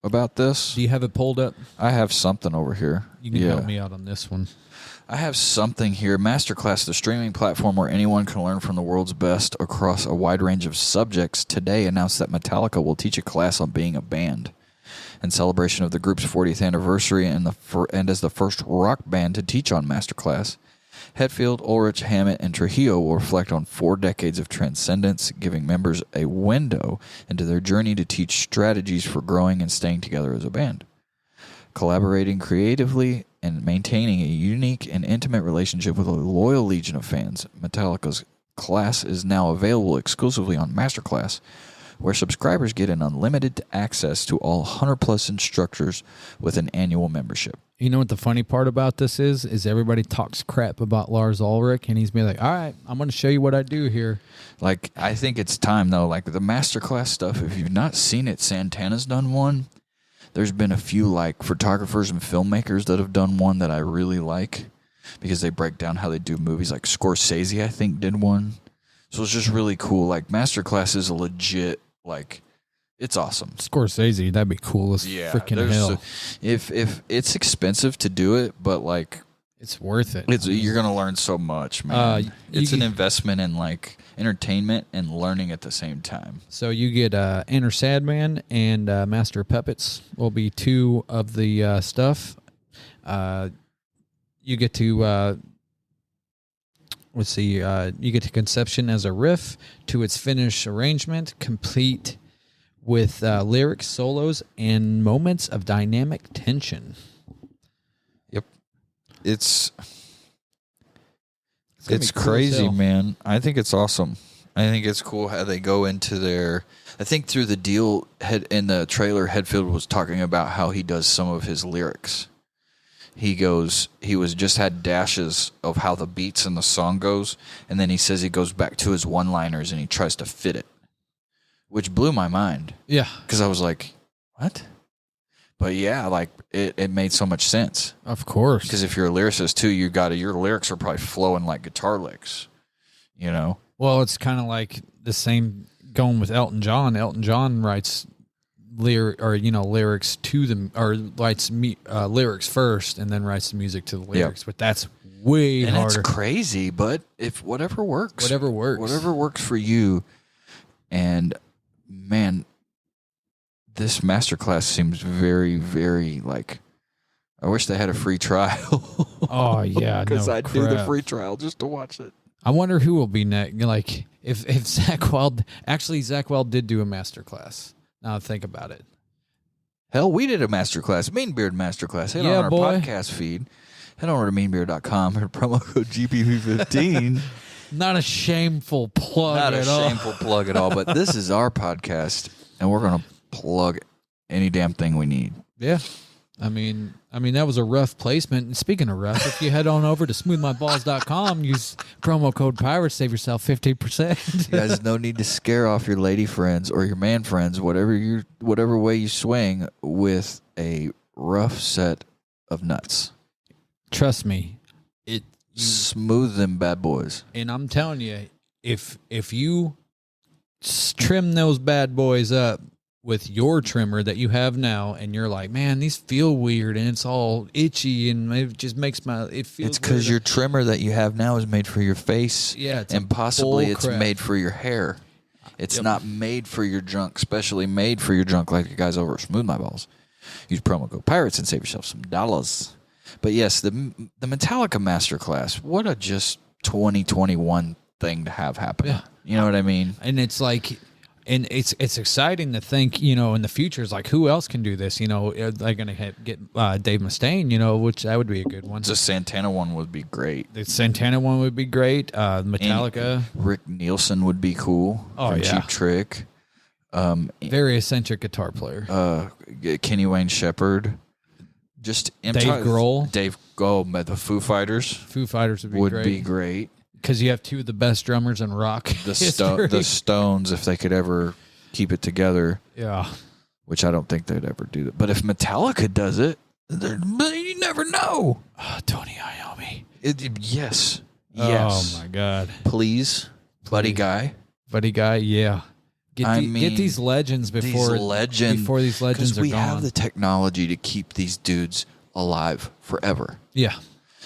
about this. Do you have it pulled up? I have something over here. You can help me out on this one. I have something here. Masterclass, the streaming platform where anyone can learn from the world's best across a wide range of subjects, today announced that Metallica will teach a class on being a band. In celebration of the group's 40th anniversary and as the first rock band to teach on Masterclass, Hetfield, Ulrich, Hammett, and Trujillo will reflect on 4 decades of transcendence, giving members a window into their journey to teach strategies for growing and staying together as a band. Collaborating creatively and maintaining a unique and intimate relationship with a loyal legion of fans, Metallica's class is now available exclusively on Masterclass, where subscribers get an unlimited access to all 100-plus instructors with an annual membership. You know what the funny part about this is everybody talks crap about Lars Ulrich, and he's been like, all right, I'm going to show you what I do here. Like, I think it's time, though. Like, the Masterclass stuff, if you've not seen it, Santana's done one. There's been a few, like, photographers and filmmakers that have done one that I really like because they break down how they do movies. Like, Scorsese, I think, did one. So it's just really cool. Like, Masterclass is a legit, like, it's awesome. Scorsese, that'd be cool as freaking hell. If it's expensive to do it, but, like, it's worth it. You're going to learn so much, man. It's an investment in, like, entertainment and learning at the same time. So you get Enter Sadman and Master of Puppets will be 2 of the stuff. You get to you get to conception as a riff to its finished arrangement, complete with lyrics, solos, and moments of dynamic tension. Yep. It's crazy, cool, man. I think it's awesome. I think it's cool how they go into their... I think through the deal in the trailer, Hetfield was talking about how he does some of his lyrics. He just had dashes of how the beats in the song goes, and then he says he goes back to his one-liners and he tries to fit it, which blew my mind. Yeah. Because I was like, what? But yeah, like, it made so much sense. Of course. Because if you're a lyricist, too, your lyrics are probably flowing like guitar licks, you know? Well, it's kind of like the same going with Elton John. Elton John writes lyrics to them, or writes lyrics first and then writes the music to the lyrics. Yep. But that's way harder. And it's crazy, but if whatever works for you. And man, this masterclass seems very, very like. I wish they had a free trial. Oh yeah, because no I'd do the crap. free trial just to watch it. I wonder who will be next. Like if Zach Wild did do a masterclass. Now I think about it. Hell, we did a masterclass, Mean Beard masterclass. Head Yeah, on our boy. podcast feed. Head over to meanbeard.com or promo code GPV15. Not a shameful plug Not a at all. shameful plug at all, but this is our podcast, and we're going to plug any damn thing we need. Yeah. I mean that was a rough placement. And speaking of rough, if you head on over to smoothmyballs.com, use promo code PIRATES, save yourself 15%. You guys, no need to scare off your lady friends or your man friends, whatever way you swing, with a rough set of nuts. Trust me, Smooth them bad boys. and I'm telling you, if you trim those bad boys up with your trimmer that you have now, and you're like, man, these feel weird, and it's all itchy, and it just makes it feels. It's because your trimmer that you have now is made for your face, and possibly it's made for your hair. It's not made for your junk, specially made for your junk, like the guys over at Smooth My Balls. Use promo code PIRATES and save yourself some dollars. But yes, the Metallica masterclass. What a just 2021 thing to have happen. Yeah. You know what I mean? And it's like, and it's exciting to think, in the future, is like, who else can do this? They're going to get Dave Mustaine, which that would be a good one. The Santana one would be great. The Santana one would be great. Metallica. And Rick Nielsen would be cool. Oh, from yeah. Cheap Trick. Very eccentric guitar player. Kenny Wayne Shepherd. Just Dave Grohl. The Foo Fighters. Foo Fighters would be great. Because you have two of the best drummers in rock history. The Stones, if they could ever keep it together. Yeah. Which I don't think they'd ever do that. But if Metallica does it, you never know. Tony Iommi. Yes. Oh, my God. Please. Buddy Guy, yeah. Get these legends before these legends are because we gone. have the technology to keep these dudes alive forever. Yeah.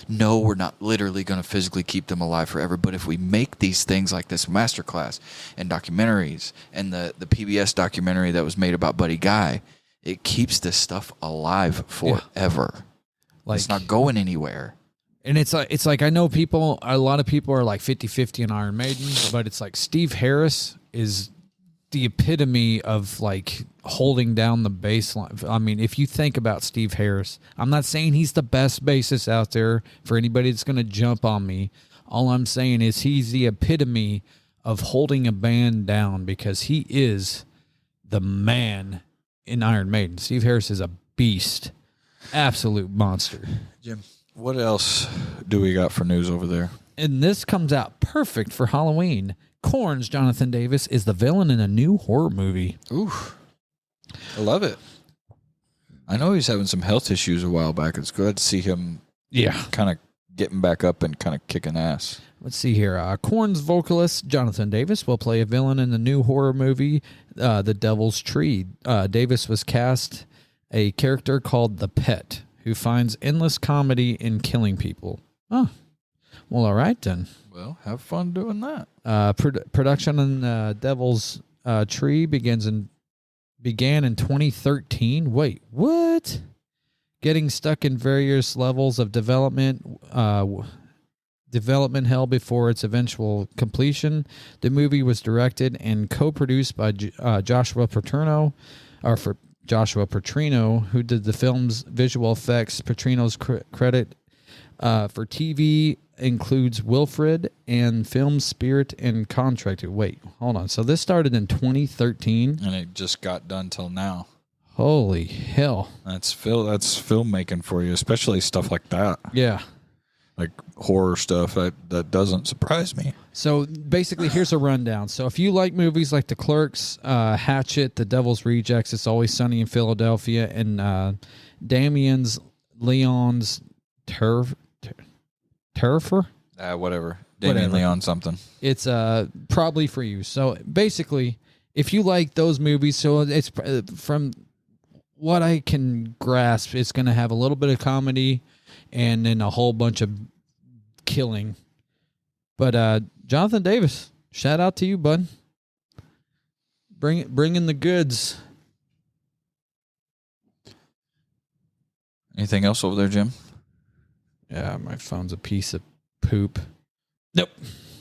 No, we're not literally going to physically keep them alive forever, but if we make these things like this masterclass and documentaries and the PBS documentary that was made about Buddy Guy, it keeps this stuff alive forever. Like, it's not going anywhere. And it's like I know a lot of people are like 50-50 in Iron Maiden, but it's like Steve Harris is the epitome of like holding down the bass line. I mean, if you think about Steve Harris, I'm not saying he's the best bassist out there for anybody that's going to jump on me. All I'm saying is he's the epitome of holding a band down, because he is the man in Iron Maiden. Steve Harris is a beast. Absolute monster. Jim, what else do we got for news over there? And this comes out perfect for Halloween. Korn's Jonathan Davis is the villain in a new horror movie. Oof. I love it. I know he's having some health issues a while back. It's good to see him kind of getting back up and kind of kicking ass. Let's see here. Korn's vocalist Jonathan Davis will play a villain in the new horror movie, The Devil's Tree. Davis was cast a character called The Pet, who finds endless comedy in killing people. Oh, well, all right then. Well, have fun doing that. Production on Devil's Tree began in 2013. Wait, what? Getting stuck in various levels of development hell before its eventual completion. The movie was directed and co-produced by Joshua Petrino, who did the film's visual effects. Petrino's credit for TV includes Wilfred and film Spirit and Contracted. Wait, hold on. So this started in 2013, and it just got done till now. Holy hell! That's filmmaking for you, especially stuff like that. Yeah, like horror stuff. That doesn't surprise me. So basically, here's a rundown. So if you like movies like The Clerks, Hatchet, The Devil's Rejects, It's Always Sunny in Philadelphia, and Damien Leon's Turfer? Whatever. Damien Leon something. It's probably for you. So basically, if you like those movies, so it's from what I can grasp, it's going to have a little bit of comedy and then a whole bunch of killing. But Jonathan Davis, shout out to you, bud. Bring in the goods. Anything else over there, Jim? Yeah, my phone's a piece of poop. Nope.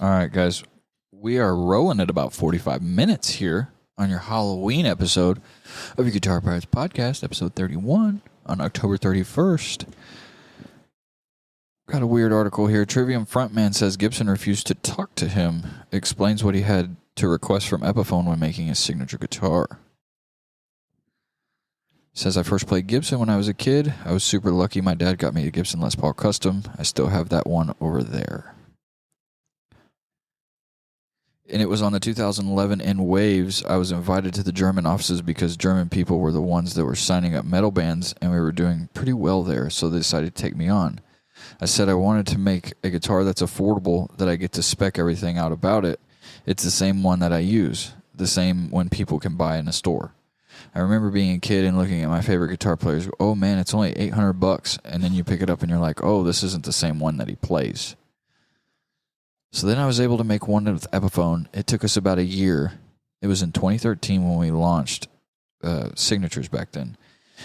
All right, guys. We are rolling at about 45 minutes here on your Halloween episode of your Guitar Pirates podcast, episode 31, on October 31st. Got a weird article here. Trivium frontman says Gibson refused to talk to him. Explains what he had to request from Epiphone when making his signature guitar. Says, I first played Gibson when I was a kid. I was super lucky. My dad got me a Gibson Les Paul Custom. I still have that one over there. And it was on the 2011 Unveils. I was invited to the German offices because German people were the ones that were signing up metal bands, and we were doing pretty well there, so they decided to take me on. I said I wanted to make a guitar that's affordable, that I get to spec everything out about it. It's the same one that I use, the same one people can buy in a store. I remember being a kid and looking at my favorite guitar players. Oh, man, it's only $800. And then you pick it up and you're like, oh, this isn't the same one that he plays. So then I was able to make one with Epiphone. It took us about a year. It was in 2013 when we launched signatures back then.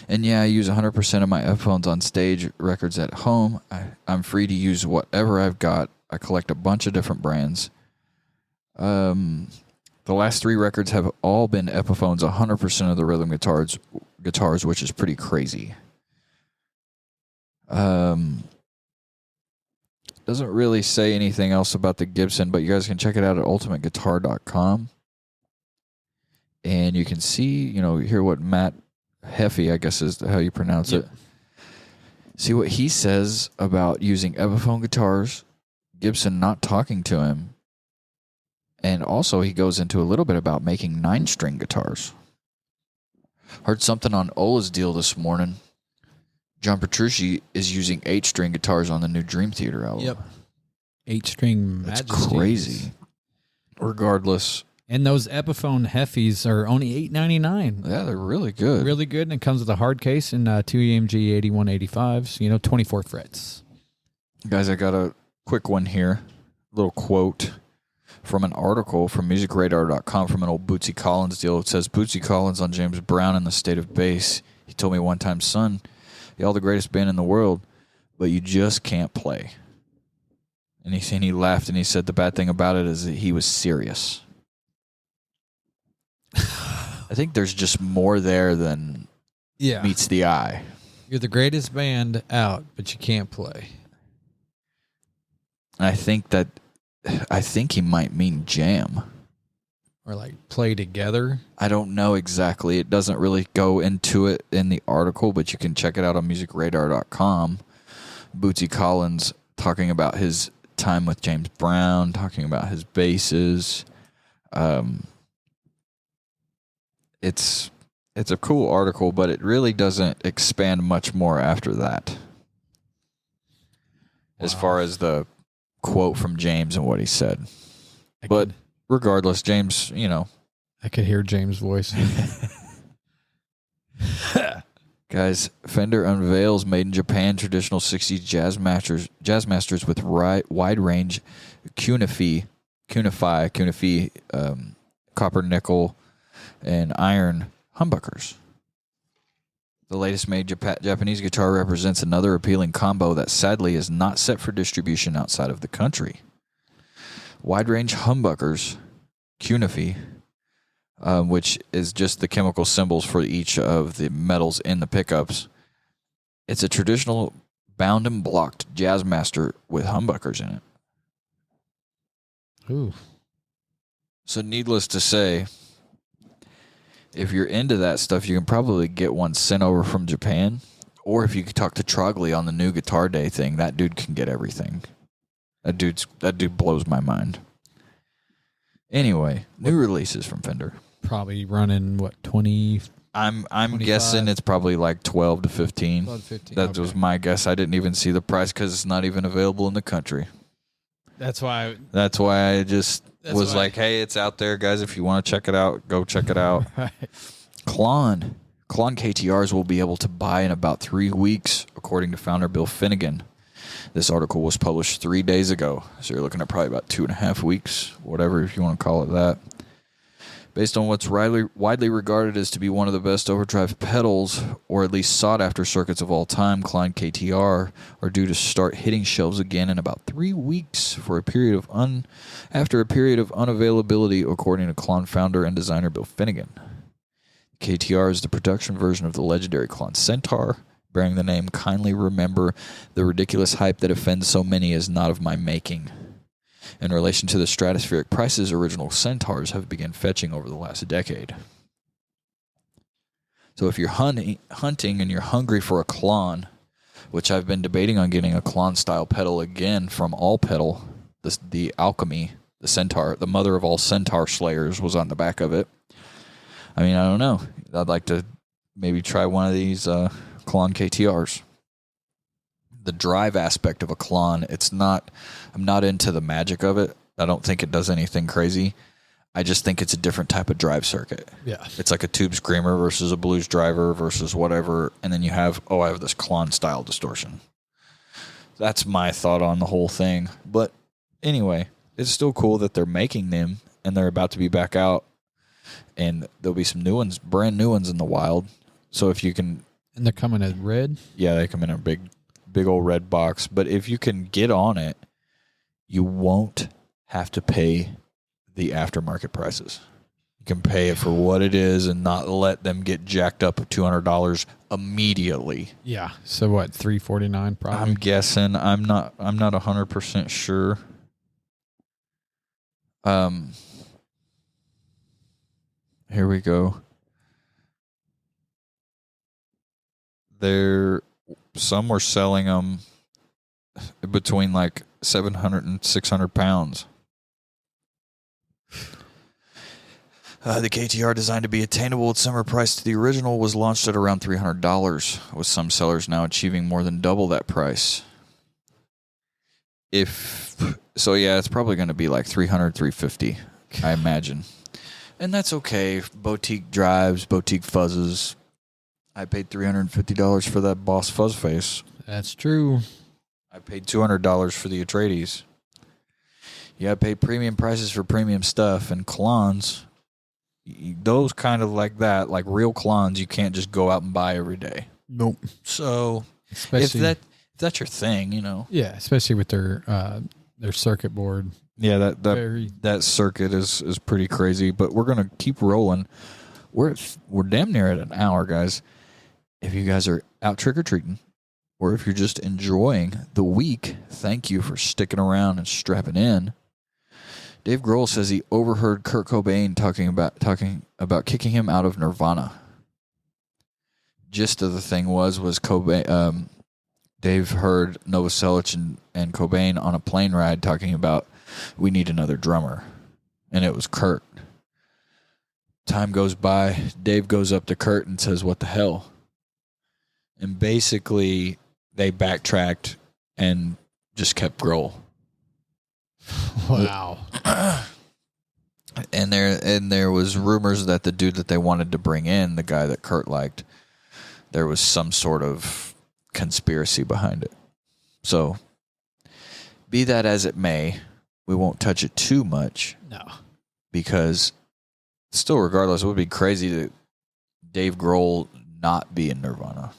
And yeah, I use 100% of my Epiphones on stage records at home. I'm free to use whatever I've got. I collect a bunch of different brands. The last 3 records have all been Epiphones, 100% of the rhythm guitars, which is pretty crazy. Doesn't really say anything else about the Gibson, but you guys can check it out at ultimateguitar.com. And you can see, hear what Matt Heffy, I guess is how you pronounce it. See what he says about using Epiphone guitars, Gibson not talking to him, and also he goes into a little bit about making 9-string guitars. Heard something on Ola's deal this morning. John Petrucci is using 8-string guitars on the new Dream Theater album. Yep. 8-string That's Majesties. crazy. Regardless. And those Epiphone Heffies are only $8.99. Yeah, they're really good. Really good, and it comes with a hard case and 2 EMG 8185s, 24 frets. Guys, I got a quick one here. A little quote from an article from musicradar.com from an old Boosty Collins deal. It says, Boosty Collins on James Brown in the State of Bass. He told me one time, son, y'all the greatest band in the world, but you just can't play. And he laughed and he said the bad thing about it is that he was serious. I think there's just more there than meets the eye. You're the greatest band out, but you can't play. I think he might mean jam. Or like play together. I don't know exactly. It doesn't really go into it in the article, but you can check it out on musicradar.com. Boosty Collins talking about his time with James Brown, talking about his basses. It's a cool article, but it really doesn't expand much more after that. As far as the quote from James and what he said. Regardless, James, I could hear James' voice. Guys, Fender unveils made in Japan traditional 60s jazz masters with wide range cuneiform, copper, nickel, and iron humbuckers. The latest made Japanese guitar represents another appealing combo that sadly is not set for distribution outside of the country. Wide-range humbuckers, cuneiform, which is just the chemical symbols for each of the metals in the pickups. It's a traditional bound and blocked Jazzmaster with humbuckers in it. Ooh. So needless to say, if you're into that stuff, you can probably get one sent over from Japan. Or if you could talk to Trogley on the new Guitar Day thing, that dude can get everything. That dude blows my mind. Anyway, new releases from Fender. Probably running, 20? I'm 25? guessing it's probably like 12 to 15. 12 to 15. That was my guess. I didn't even see the price because it's not even available in the country. That's why I just was like, hey, it's out there, guys. If you want to check it out, go check it out. Right. Klon KTRs will be able to buy in about 3 weeks, according to founder Bill Finnegan. This article was published 3 days ago, so you're looking at probably about 2.5 weeks, whatever, if you want to call it that. Based on what's widely regarded as to be one of the best overdrive pedals, or at least sought-after circuits of all time, Klein KTR are due to start hitting shelves again in about 3 weeks after a period of unavailability, according to Klon founder and designer Bill Finnegan. KTR is the production version of the legendary Klon Centaur, bearing the name "Kindly remember the ridiculous hype that offends so many is not of my making." In relation to the stratospheric prices original Centaurs have begun fetching over the last decade. So if you're hunting and you're hungry for a Klon, which I've been debating on getting a Klon-style pedal again from All Pedal, the Alchemy, the Centaur, the mother of all Centaur slayers was on the back of it. I mean, I don't know. I'd like to maybe try one of these Klon KTRs. The drive aspect of a Klon, I'm not into the magic of it. I don't think it does anything crazy. I just think it's a different type of drive circuit. Yeah. It's like a tube screamer versus a blues driver versus whatever. And then you have, I have this Klon style distortion. That's my thought on the whole thing. But anyway, it's still cool that they're making them and they're about to be back out. And there'll be some new ones, brand new ones in the wild. So if you can... And they're coming in red? Yeah, they come in a big old red box. But if you can get on it, you won't have to pay the aftermarket prices. You can pay it for what it is and not let them get jacked up $200 immediately. Yeah. So what, $349 probably? I'm guessing. I'm not 100% sure. Here we go. Some were selling them between like 700 and 600 pounds. The KTR, designed to be attainable at similar price to the original, was launched at around $300, with some sellers now achieving more than double that price. It's probably going to be like $300, $350, I imagine. And that's okay. Boutique drives, boutique fuzzes. I paid $350 for that Boss Fuzz Face. That's true. I paid $200 for the Atreides. You got to pay premium prices for premium stuff. And Klons, those kind of like that, like real Klons, you can't just go out and buy every day. Nope. So Especially, if that's your thing, you know. Yeah, especially with their circuit board. Yeah, that circuit is pretty crazy. But we're gonna keep rolling. We're damn near at an hour, guys. If you guys are out trick-or-treating, or if you're just enjoying the week, thank you for sticking around and strapping in. Dave Grohl says he overheard Kurt Cobain talking about kicking him out of Nirvana. Gist of the thing was Cobain. Dave heard Novoselic and Cobain on a plane ride talking about, we need another drummer, and it was Kurt. Time goes by. Dave goes up to Kurt and says, "What the hell?" And basically, they backtracked and just kept Grohl. Wow. And there was rumors that the dude that they wanted to bring in, the guy that Kurt liked, there was some sort of conspiracy behind it. So, be that as it may, we won't touch it too much. No. Because still, regardless, it would be crazy to Dave Grohl not be in Nirvana.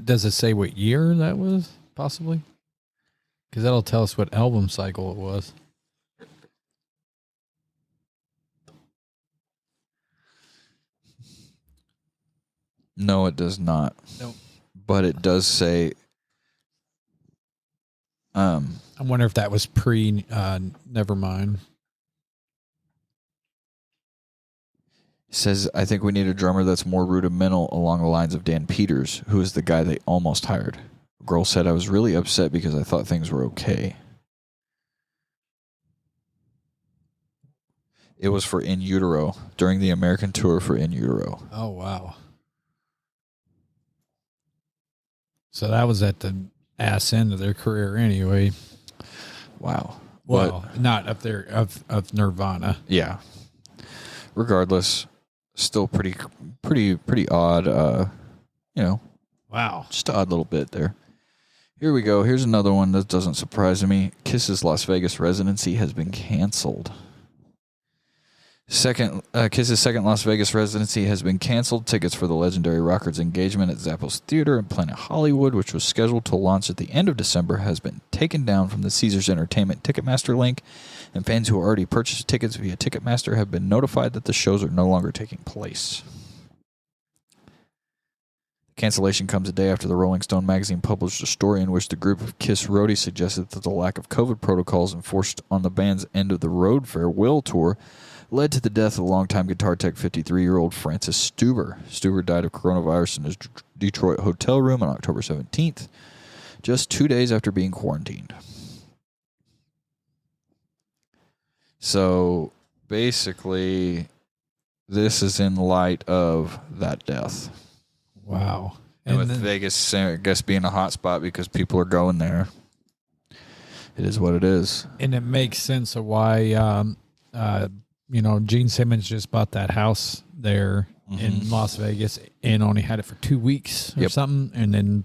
Does it say what year that was, possibly? Because that'll tell us what album cycle it was. No, it does not. Nope. But it does say... I wonder if that was Nevermind. Says, I think we need a drummer that's more rudimental along the lines of Dan Peters, who is the guy they almost hired. Grohl said, I was really upset because I thought things were okay. It was for In Utero, during the American tour for In Utero. Oh, wow. So that was at the ass end of their career anyway. Wow. Well, not up there of Nirvana. Yeah. Regardless, still pretty odd, Wow. just an odd little bit there. Here we go. Here's another one that doesn't surprise me. Kiss's Las Vegas residency has been canceled. Kiss's second Las Vegas residency has been canceled. Tickets for the legendary rocker's engagement at Zappos Theater in Planet Hollywood, which was scheduled to launch at the end of December, has been taken down from the Caesars Entertainment Ticketmaster link, and fans who already purchased tickets via Ticketmaster have been notified that the shows are no longer taking place. The cancellation comes a day after the Rolling Stone magazine published a story in which the group of Kiss roadies suggested that the lack of COVID protocols enforced on the band's end of the road farewell tour led to the death of longtime guitar tech 53-year-old Francis Stuber. Stuber died of coronavirus in his Detroit hotel room on October 17th, just 2 days after being quarantined. So, basically, this is in light of that death. Wow. And with Vegas, I guess, being a hot spot because people are going there, it is what it is. And it makes sense of why... Gene Simmons just bought that house there in Las Vegas and only had it for 2 weeks or something, and then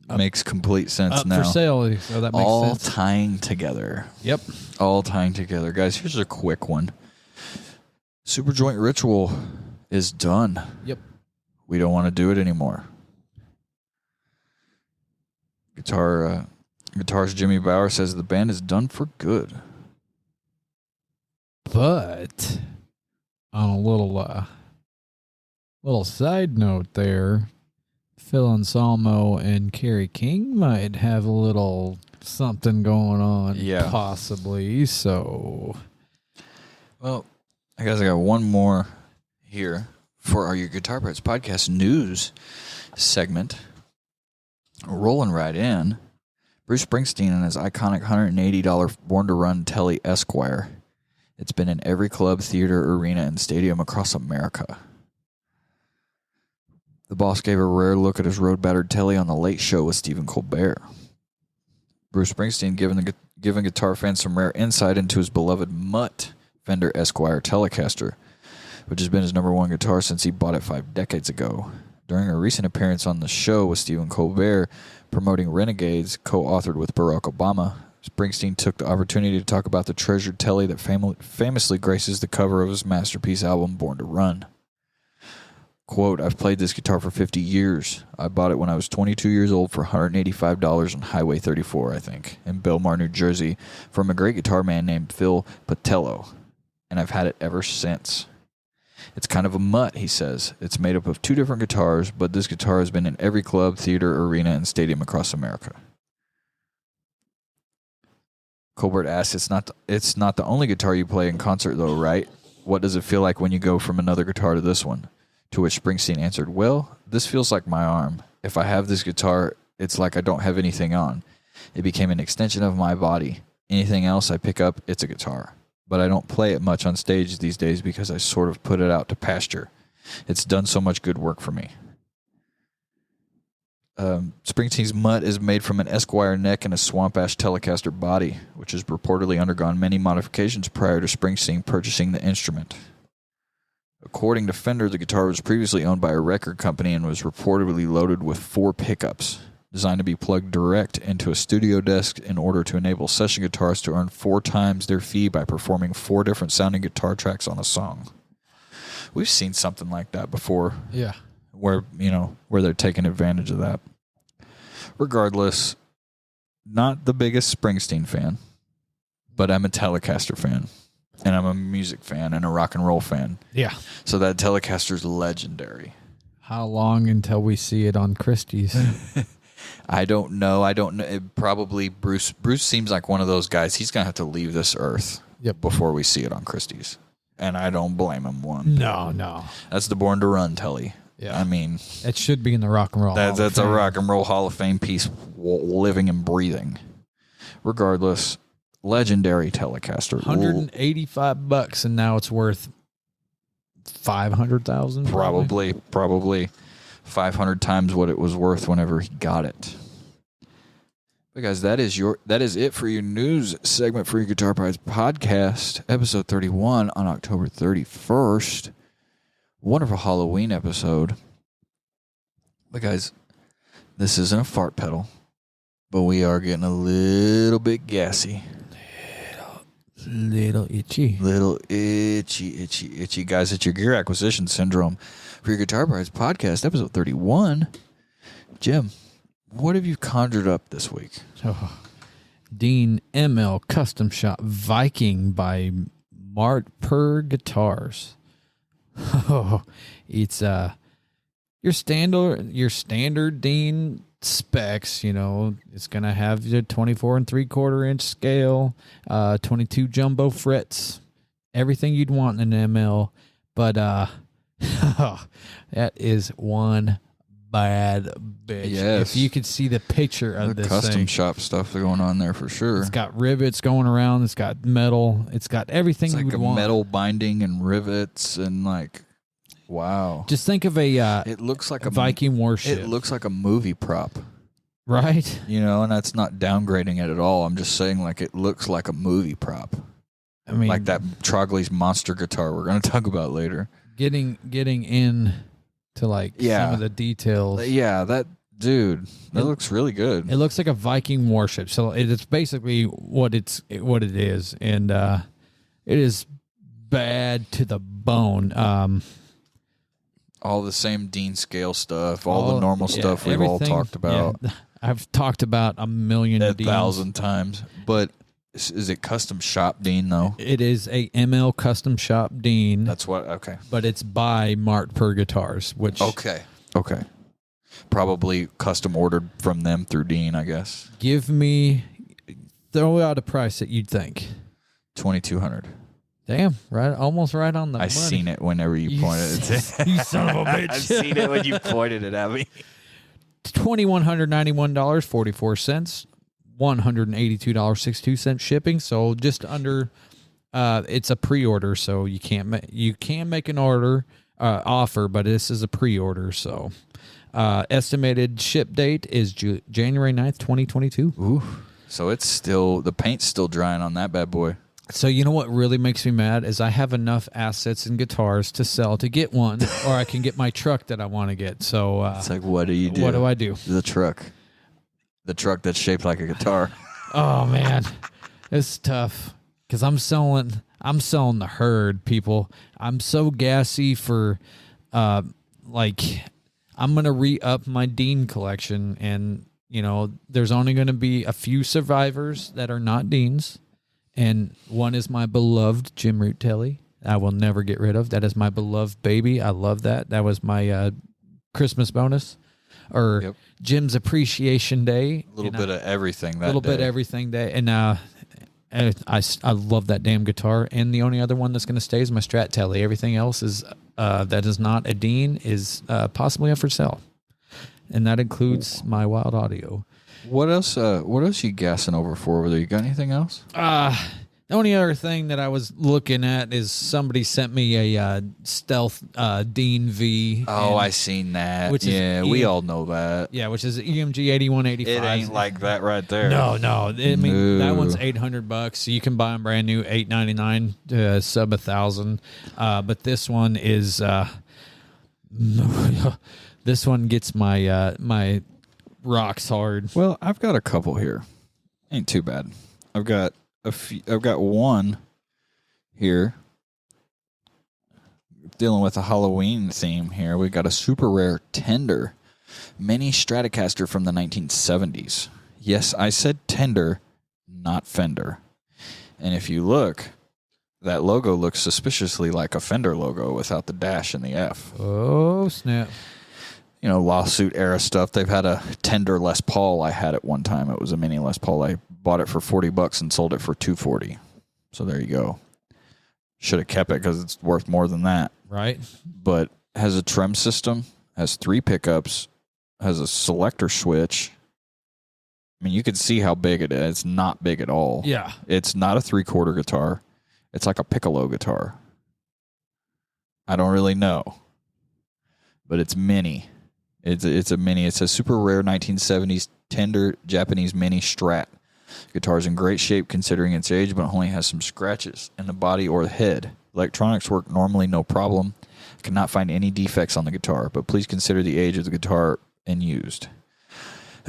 makes complete sense now. For sale, so that makes all sense. All tying together. Yep. All tying together. Guys, here's a quick one. Super Joint Ritual is done. Yep. We don't want to do it anymore. Guitarist Jimmy Bauer says the band is done for good. But on a little side note there, Phil Anselmo and Kerry King might have a little something going on, possibly. So, well, I guess I got one more here for our Your Guitar Parts podcast news segment. Rolling right in, Bruce Springsteen and his iconic $180 Born to Run Telly Esquire. It's been in every club, theater, arena, and stadium across America. The boss gave a rare look at his road-battered Telly on The Late Show with Stephen Colbert. Bruce Springsteen giving guitar fans some rare insight into his beloved Mutt Fender Esquire Telecaster, which has been his number one guitar since he bought it 5 decades ago. During a recent appearance on the show with Stephen Colbert, promoting Renegades, co-authored with Barack Obama, Springsteen took the opportunity to talk about the treasured Telly that famously graces the cover of his masterpiece album, Born to Run. Quote, I've played this guitar for 50 years. I bought it when I was 22 years old for $185 on Highway 34, I think, in Belmar, New Jersey, from a great guitar man named Phil Patello, and I've had it ever since. It's kind of a mutt, he says. It's made up of 2 different guitars, but this guitar has been in every club, theater, arena, and stadium across America. Colbert asks, it's not the only guitar you play in concert, though, right? What does it feel like when you go from another guitar to this one? To which Springsteen answered, well, this feels like my arm. If I have this guitar, it's like I don't have anything on. It became an extension of my body. Anything else I pick up, it's a guitar. But I don't play it much on stage these days because I sort of put it out to pasture. It's done so much good work for me. Springsteen's Mutt is made from an Esquire neck and a Swamp Ash Telecaster body, which has reportedly undergone many modifications prior to Springsteen purchasing the instrument. According to Fender, the guitar was previously owned by a record company and was reportedly loaded with 4 pickups, designed to be plugged direct into a studio desk in order to enable session guitarists to earn 4 times their fee by performing 4 different sounding guitar tracks on a song. We've seen something like that before. Yeah. Where they're taking advantage of that. Regardless, not the biggest Springsteen fan, but I'm a Telecaster fan, and I'm a music fan and a rock and roll fan. Yeah. So that Telecaster's legendary. How long until we see it on Christie's? I don't know. Probably Bruce seems like one of those guys. He's going to have to leave this earth before we see it on Christie's. And I don't blame him one. No. That's the Born to Run Telly. Yeah. I mean, it should be in the Rock and Roll Hall of that's Fame. a Rock and Roll Hall of Fame piece, living and breathing. Regardless, legendary Telecaster. $185, and now it's worth $500,000. Probably 500 times what it was worth whenever he got it. But guys, that is it for your news segment for your Guitar Prize podcast, episode 31 on October 31st. Wonderful Halloween episode. But guys, this isn't a fart pedal, but we are getting a little bit gassy. Little itchy. Little itchy guys. It's your Gear Acquisition Syndrome for your Guitar Parts Podcast, episode 31. Jim, what have you conjured up this week? Oh, Dean ML Custom Shop Viking by Mart Per Guitars. Oh, it's your standard Dean specs. You know, it's gonna have your 24 3/4 inch scale, 22 jumbo frets, everything you'd want in an ML. But that is one bad bitch. Yes. If you could see the picture of The this custom thing. shop stuff going on there for sure. It's got rivets going around. It's got metal. It's got everything It's like you would a want. metal binding and rivets and like, wow. Just think of a It looks like a Viking warship. It looks like a movie prop, right. you know, and that's not downgrading it at all. I'm just saying, like, it looks like a movie prop, I mean, like that Trogley's monster guitar we're going to talk about later. getting in to like Yeah. some of the details. Yeah, that dude, that It- looks really good. It looks like a Viking warship. So it's basically what it is, and it is bad to the bone. All the same Dean scale stuff, all the normal stuff we've all everything- talked about yeah, I've talked about a million Deans. 1,000 times. But is it custom shop Dean though? It is a ML Custom Shop Dean. That's what. Okay. But it's by Mart Per Guitars, which Okay. Probably custom ordered from them through Dean, I guess. throw out a price that you'd think. 2,200. Damn, right, almost right on the money. I seen it whenever you pointed it. You son of a bitch. I've seen it when you pointed it at me. $2,191.44, $182.62 shipping. So just under. It's a pre-order, so you can make an order offer, but this is a pre-order. So estimated ship date is January 9th, 2022. Ooh. So it's still, the paint's still drying on that bad boy. So you know what really makes me mad is I have enough assets and guitars to sell to get one, or I can get my truck that I want to get. So It's like, what do you do? what do I do? The truck that's shaped like a guitar. Oh man, it's tough because I'm selling the herd, people. I'm so gassy for, like, I'm gonna re-up my Dean collection, and you know, there's only gonna be a few survivors that are not Deans. And one is my beloved Jim Rutelli. I will never get rid of. That is my beloved baby. I love that. That was my Christmas bonus, or Jim's Appreciation Day. A little bit of everything that little day. bit everything day. And I love that damn guitar. And the only other one that's going to stay is my Strat Telly. Everything else is that is not a Dean is possibly up for sale, and that includes my Wild Audio. What else you gassing over for over there? You got anything else? The only other thing that I was looking at is somebody sent me a Stealth Dean V. Oh, I seen that. Which is we all know that. Yeah, which is EMG 8185. It ain't like that right there. No. I mean, that No. one's $800. So you can buy them brand new, $899, sub $1,000. But this one is this one gets my my rocks hard. Well, I've got a couple here. Ain't too bad. I've got one here dealing with a Halloween theme here. We got a super rare Tender mini Stratocaster from the 1970s. Yes, I said Tender, not Fender. And if you look, that logo looks suspiciously like a Fender logo without the dash and the F. Oh, snap. You know, lawsuit era stuff. They've had a Tender Les Paul I had at one time. It was a mini Les Paul. I bought it for $40 and sold it for $240. So there you go. Should have kept it because it's worth more than that. Right. But has a trem system, has 3 pickups, has a selector switch. I mean, you can see how big it is. It's not big at all. Yeah. It's not a 3/4 guitar. It's like a piccolo guitar. I don't really know. But it's mini. It's a mini. It's a super rare 1970s Tender Japanese mini Strat. Guitar's in great shape considering its age, but only has some scratches in the body or the head. Electronics work normally, no problem. I cannot find any defects on the guitar, but please consider the age of the guitar and used.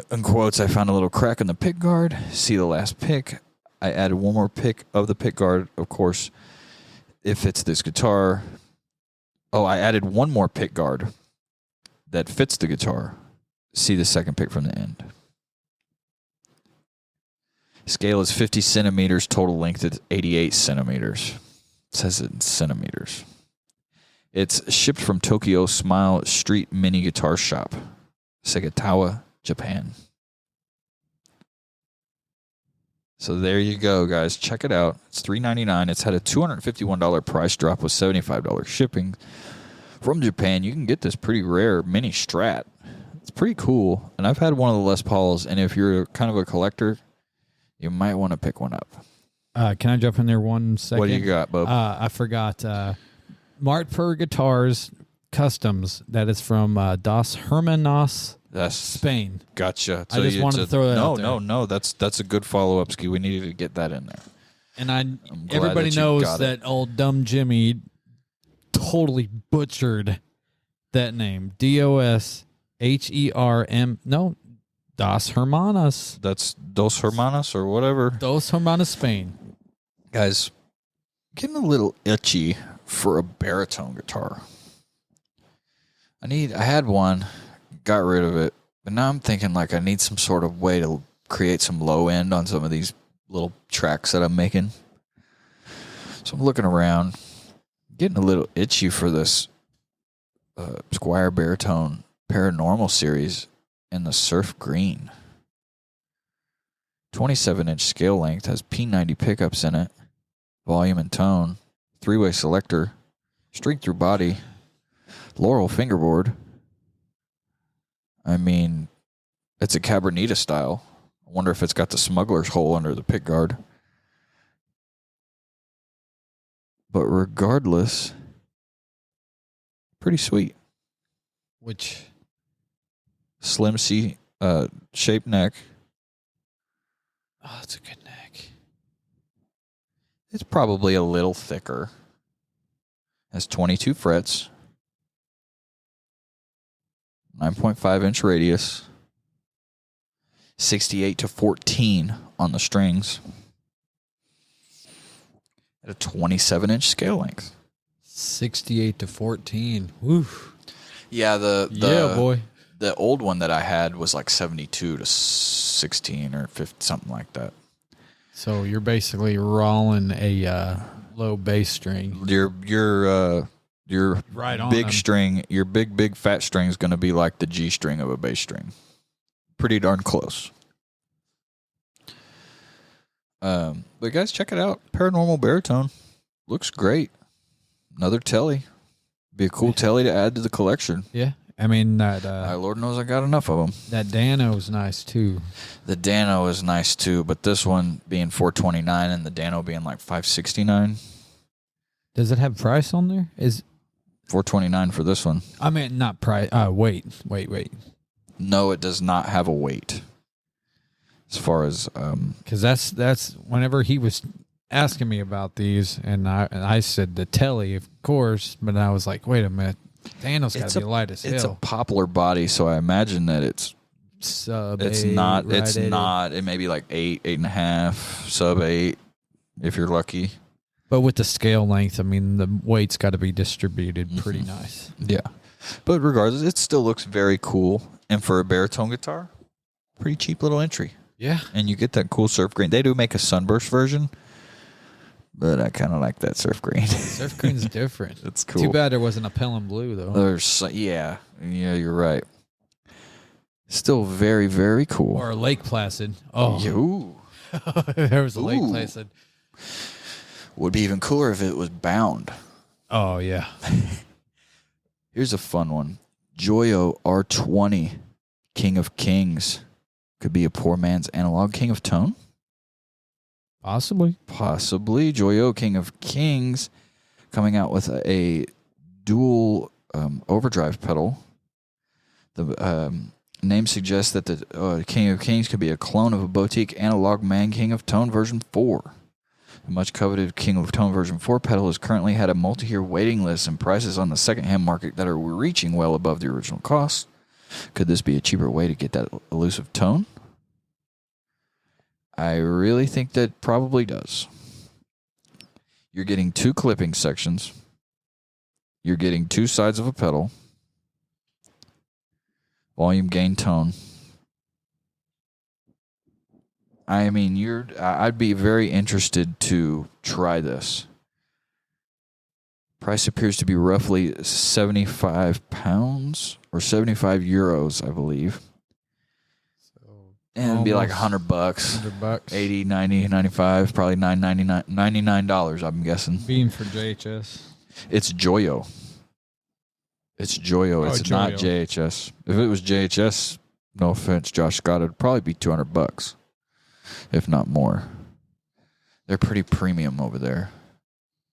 In quotes, I found a little crack in the pick guard. See the last pick. I added one more pick of the pick guard. Of course, it fits this guitar. Oh, I added one more pick guard that fits the guitar. See the second pick from the end. Scale is 50 centimeters. Total length is 88 centimeters. It says it in centimeters. It's shipped from Tokyo Smile Street Mini Guitar Shop, Sagatawa, Japan. So there you go, guys. Check it out. It's $399. It's had a $251 price drop with $75 shipping. From Japan, you can get this pretty rare mini Strat. It's pretty cool. And I've had one of the Les Pauls, and if you're kind of a collector, you might want to pick one up. Can I jump in there 1 second? What do you got, bub? I forgot. Martper Guitars Customs. That is from Dos Hermanos, Spain. Gotcha. I just wanted to throw that out there. No. That's a good follow-up, Ski. We needed to get that in there. And everybody knows that old dumb Jimmy totally butchered that name. DOS HERM. No, Dos Hermanos. That's Dos Hermanos or whatever. Dos Hermanos, Spain. Guys, getting a little itchy for a baritone guitar. I had one, got rid of it, but now I'm thinking like I need some sort of way to create some low end on some of these little tracks that I'm making. So I'm looking around, getting a little itchy for this Squier Baritone Paranormal series in the surf green. 27-inch scale length, has P90 pickups in it, volume and tone, 3-way selector, string through body, Laurel fingerboard. I mean, it's a Cabernita style. I wonder if it's got the smuggler's hole under the pick guard. But regardless, pretty sweet. Which? Slim C shaped neck. Oh, it's a good neck. It's probably a little thicker. Has 22 frets. 9.5-inch radius. 68-14 on the strings. At a 27-inch scale length. 68-14. Woo. Yeah, yeah, boy. The old one that I had was like 72-16 or 50, something like that. So you're basically rolling a low bass string. Your right on big them. string, your big fat string is going to be like the G string of a bass string. Pretty darn close. But guys, check it out. Paranormal Baritone. Looks great. Another telly. Be a cool telly to add to the collection. Yeah. I mean, that Lord knows I got enough of them. that Dano's nice too. The Dano is nice too, but this one being $429 and the Dano being like $569. Does it have price on there? Is $429 for this one. I mean, not price. Wait. No, it does not have a weight. As far as Because that's whenever he was asking me about these, and I said the telly, of course, but I was like, wait a minute, Dano's got to be light as hell. it's a poplar body, so I imagine that it's sub. it's eight, not right it's eight. not it may be like 8.5, sub 8 if you're lucky. But with the scale length, I mean, the weight's got to be distributed pretty nice. Yeah, but regardless, it still looks very cool, and for a baritone guitar, pretty cheap little entry. Yeah. And you get that cool surf green. They do make a sunburst version, but I kind of like that surf green. Surf green's different. It's cool. Too bad there wasn't a Pelham blue, though. Yeah, you're right. Still very, very cool. Or a Lake Placid. Oh, Ooh. there was a Lake Ooh. Placid. Would be even cooler if it was bound. Oh, yeah. Here's a fun one. Joyo R20, King of Kings. Could be a poor man's analog King of Tone. Possibly. Joyo King of Kings coming out with a dual overdrive pedal. The name suggests that the King of Kings could be a clone of a boutique analog man King of Tone version 4. The much coveted King of Tone version 4 pedal has currently had a multi-year waiting list and prices on the secondhand market that are reaching well above the original cost. Could this be a cheaper way to get that elusive tone? I really think that probably does. You're getting 2 clipping sections. You're getting 2 sides of a pedal. Volume, gain, tone. I mean, I'd be very interested to try this. Price appears to be roughly £75 or €75, I believe. And it'd be like $100, $100, 80, 90, 95, probably $99, I'm guessing. Being for G.a.s. It's Joyo. It's Joyo. It's not G.a.s. If it was G.a.s, no offense, Josh Scott, it'd probably be $200, if not more. They're pretty premium over there,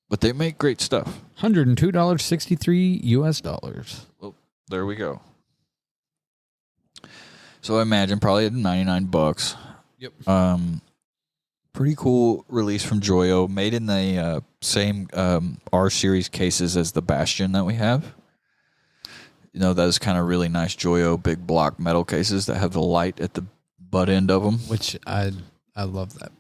but they make great stuff. $102.63. Well, there we go. So I imagine probably at $99. Yep. Pretty cool release from Joyo, made in the same R series cases as the Bastion that we have. You know, those kind of really nice Joyo big block metal cases that have the light at the butt end of them. Which I love that.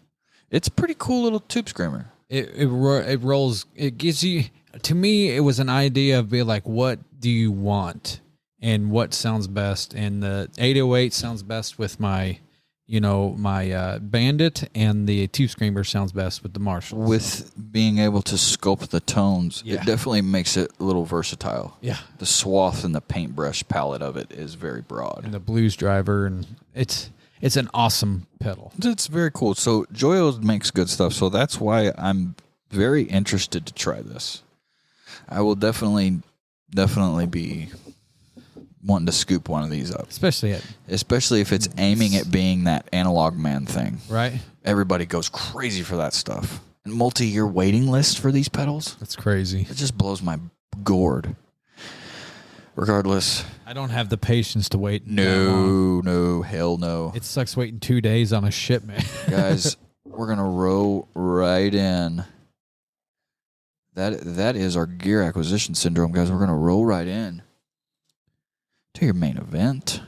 It's a pretty cool little tube screamer. It rolls. It gives you. To me, it was an idea of being like, what do you want, and what sounds best. And the 808 sounds best with my, my Bandit, and the tube screamer sounds best with the Marshall. With being able to sculpt the tones, Yeah. It definitely makes it a little versatile. Yeah. The swath and the paintbrush palette of it is very broad. And the blues driver, and it's an awesome pedal. It's very cool. So Joyo makes good stuff, so that's why I'm very interested to try this. I will definitely be wanting to scoop one of these up. Especially if it's aiming at being that Analog Man thing. Right? Everybody goes crazy for that stuff. And multi-year waiting list for these pedals? That's crazy. It just blows my gourd. Regardless. I don't have the patience to wait. No, hell no. It sucks waiting 2 days on a shipment. Guys, we're going to roll right in. That is our gear acquisition syndrome, guys. We're going to roll right in to your main event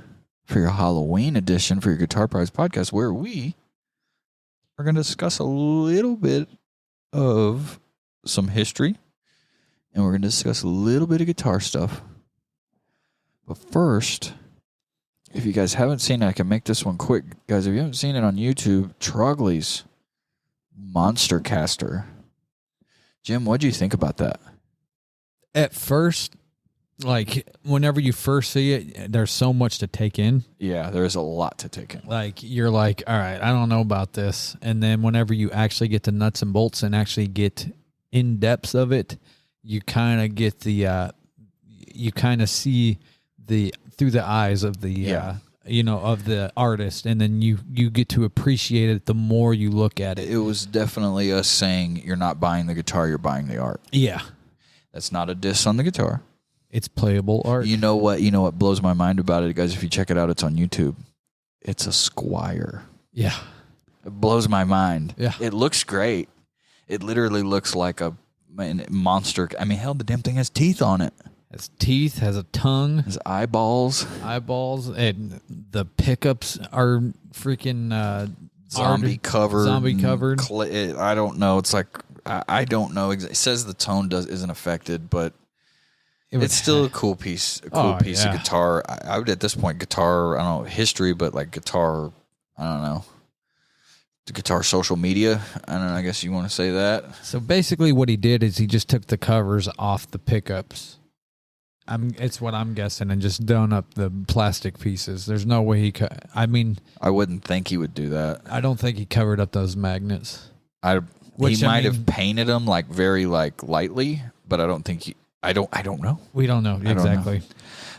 for your Halloween edition for your Guitar Prize podcast, where we are going to discuss a little bit of some history, and we're going to discuss a little bit of guitar stuff. But first, if you guys haven't seen it, I can make this one quick. Guys, if you haven't seen it on YouTube, Trogley's Monster Caster. Jim, what do you think about that? At first, like, whenever you first see it, there's so much to take in. Yeah, there is a lot to take in. Like, you're like, all right, I don't know about this. And then whenever you actually get the nuts and bolts and actually get in depths of it, you kind of get the, you kind of see through the eyes of the, of the artist. And then you get to appreciate it the more you look at it. It was definitely us saying, you're not buying the guitar, you're buying the art. Yeah. That's not a diss on the guitar. It's playable art. You know what blows my mind about it, guys? If you check it out, it's on YouTube. It's a Squier. Yeah. It blows my mind. Yeah. It looks great. It literally looks like a monster. I mean, hell, the damn thing has teeth on it. Has teeth, has a tongue. Has eyeballs. And the pickups are freaking Zombie covered. I don't know. It's like, I don't know. It says the tone isn't affected, but it's still a cool piece. Of guitar. I would at this point guitar. I don't know history, but like guitar. I don't know. The guitar social media. I don't know. I guess you want to say that. So basically, what he did is he just took the covers off the pickups. It's what I'm guessing, and just done up the plastic pieces. There's no way he could. I mean, I wouldn't think he would do that. I don't think he covered up those magnets. He might have painted them like very like lightly, but I don't think he. I don't know. We don't know exactly.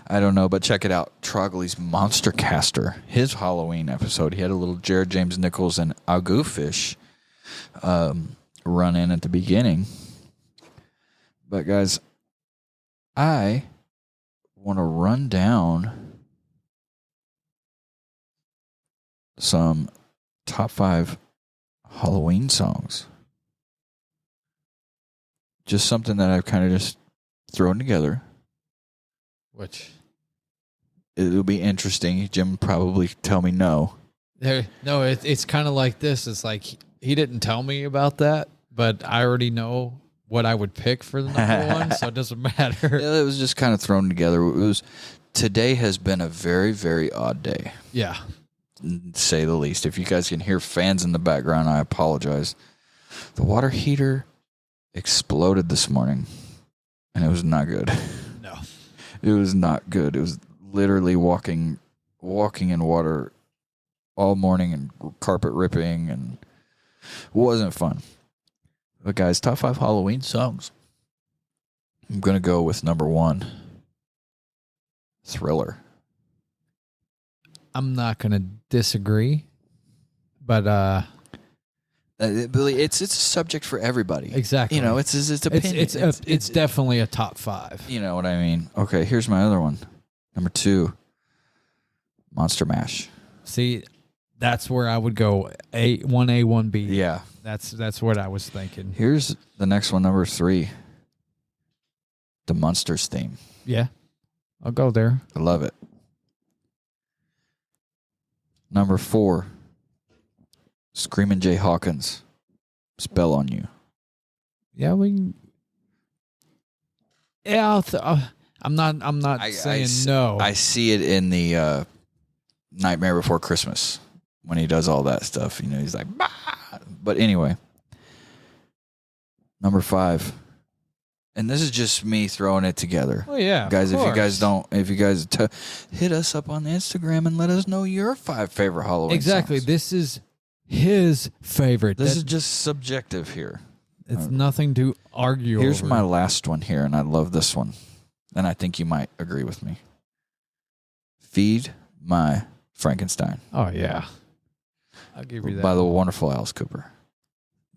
I don't know, but check it out. Trogley's Monster Caster, his Halloween episode. He had a little Jared James Nichols and Agoofish run in at the beginning. But guys, I want to run down some top 5 Halloween songs. Just something that I've kind of just thrown together. Which? It'll be interesting. Jim probably tell me no. No, it's kind of like this. It's like he didn't tell me about that, but I already know what I would pick for the number one, so it doesn't matter. It was just kind of thrown together. Today has been a very, very odd day. Yeah. To say the least. If you guys can hear fans in the background, I apologize. The water heater exploded this morning, and it was not good. No. It was not good. It was literally walking in water all morning and carpet ripping, and it wasn't fun. But guys, top 5 Halloween songs. I'm going to go with number 1, Thriller. I'm not going to disagree, but it's a subject for everybody. Exactly. You know, it's opinion. It's definitely a top 5. You know what I mean? Okay, here's my other one. Number 2, Monster Mash. See, that's where I would go. 1A, 1B. Yeah. That's what I was thinking. Here's the next one, number 3. The Munsters theme. Yeah. I'll go there. I love it. Number 4, Screamin' Jay Hawkins, Spell on You. Yeah, I'm not saying no. I see it in the Nightmare Before Christmas when he does all that stuff. You know, he's like, bah! But anyway, number 5, and this is just me throwing it together. Oh yeah, guys. If you guys hit us up on Instagram and let us know your 5 favorite Halloween. Exactly. songs. This is his favorite. This is just subjective here. It's nothing to argue Here's over. my last one here, and I love this one, and I think you might agree with me. Feed My Frankenstein. Oh yeah, I'll give you that. By the wonderful Alice Cooper.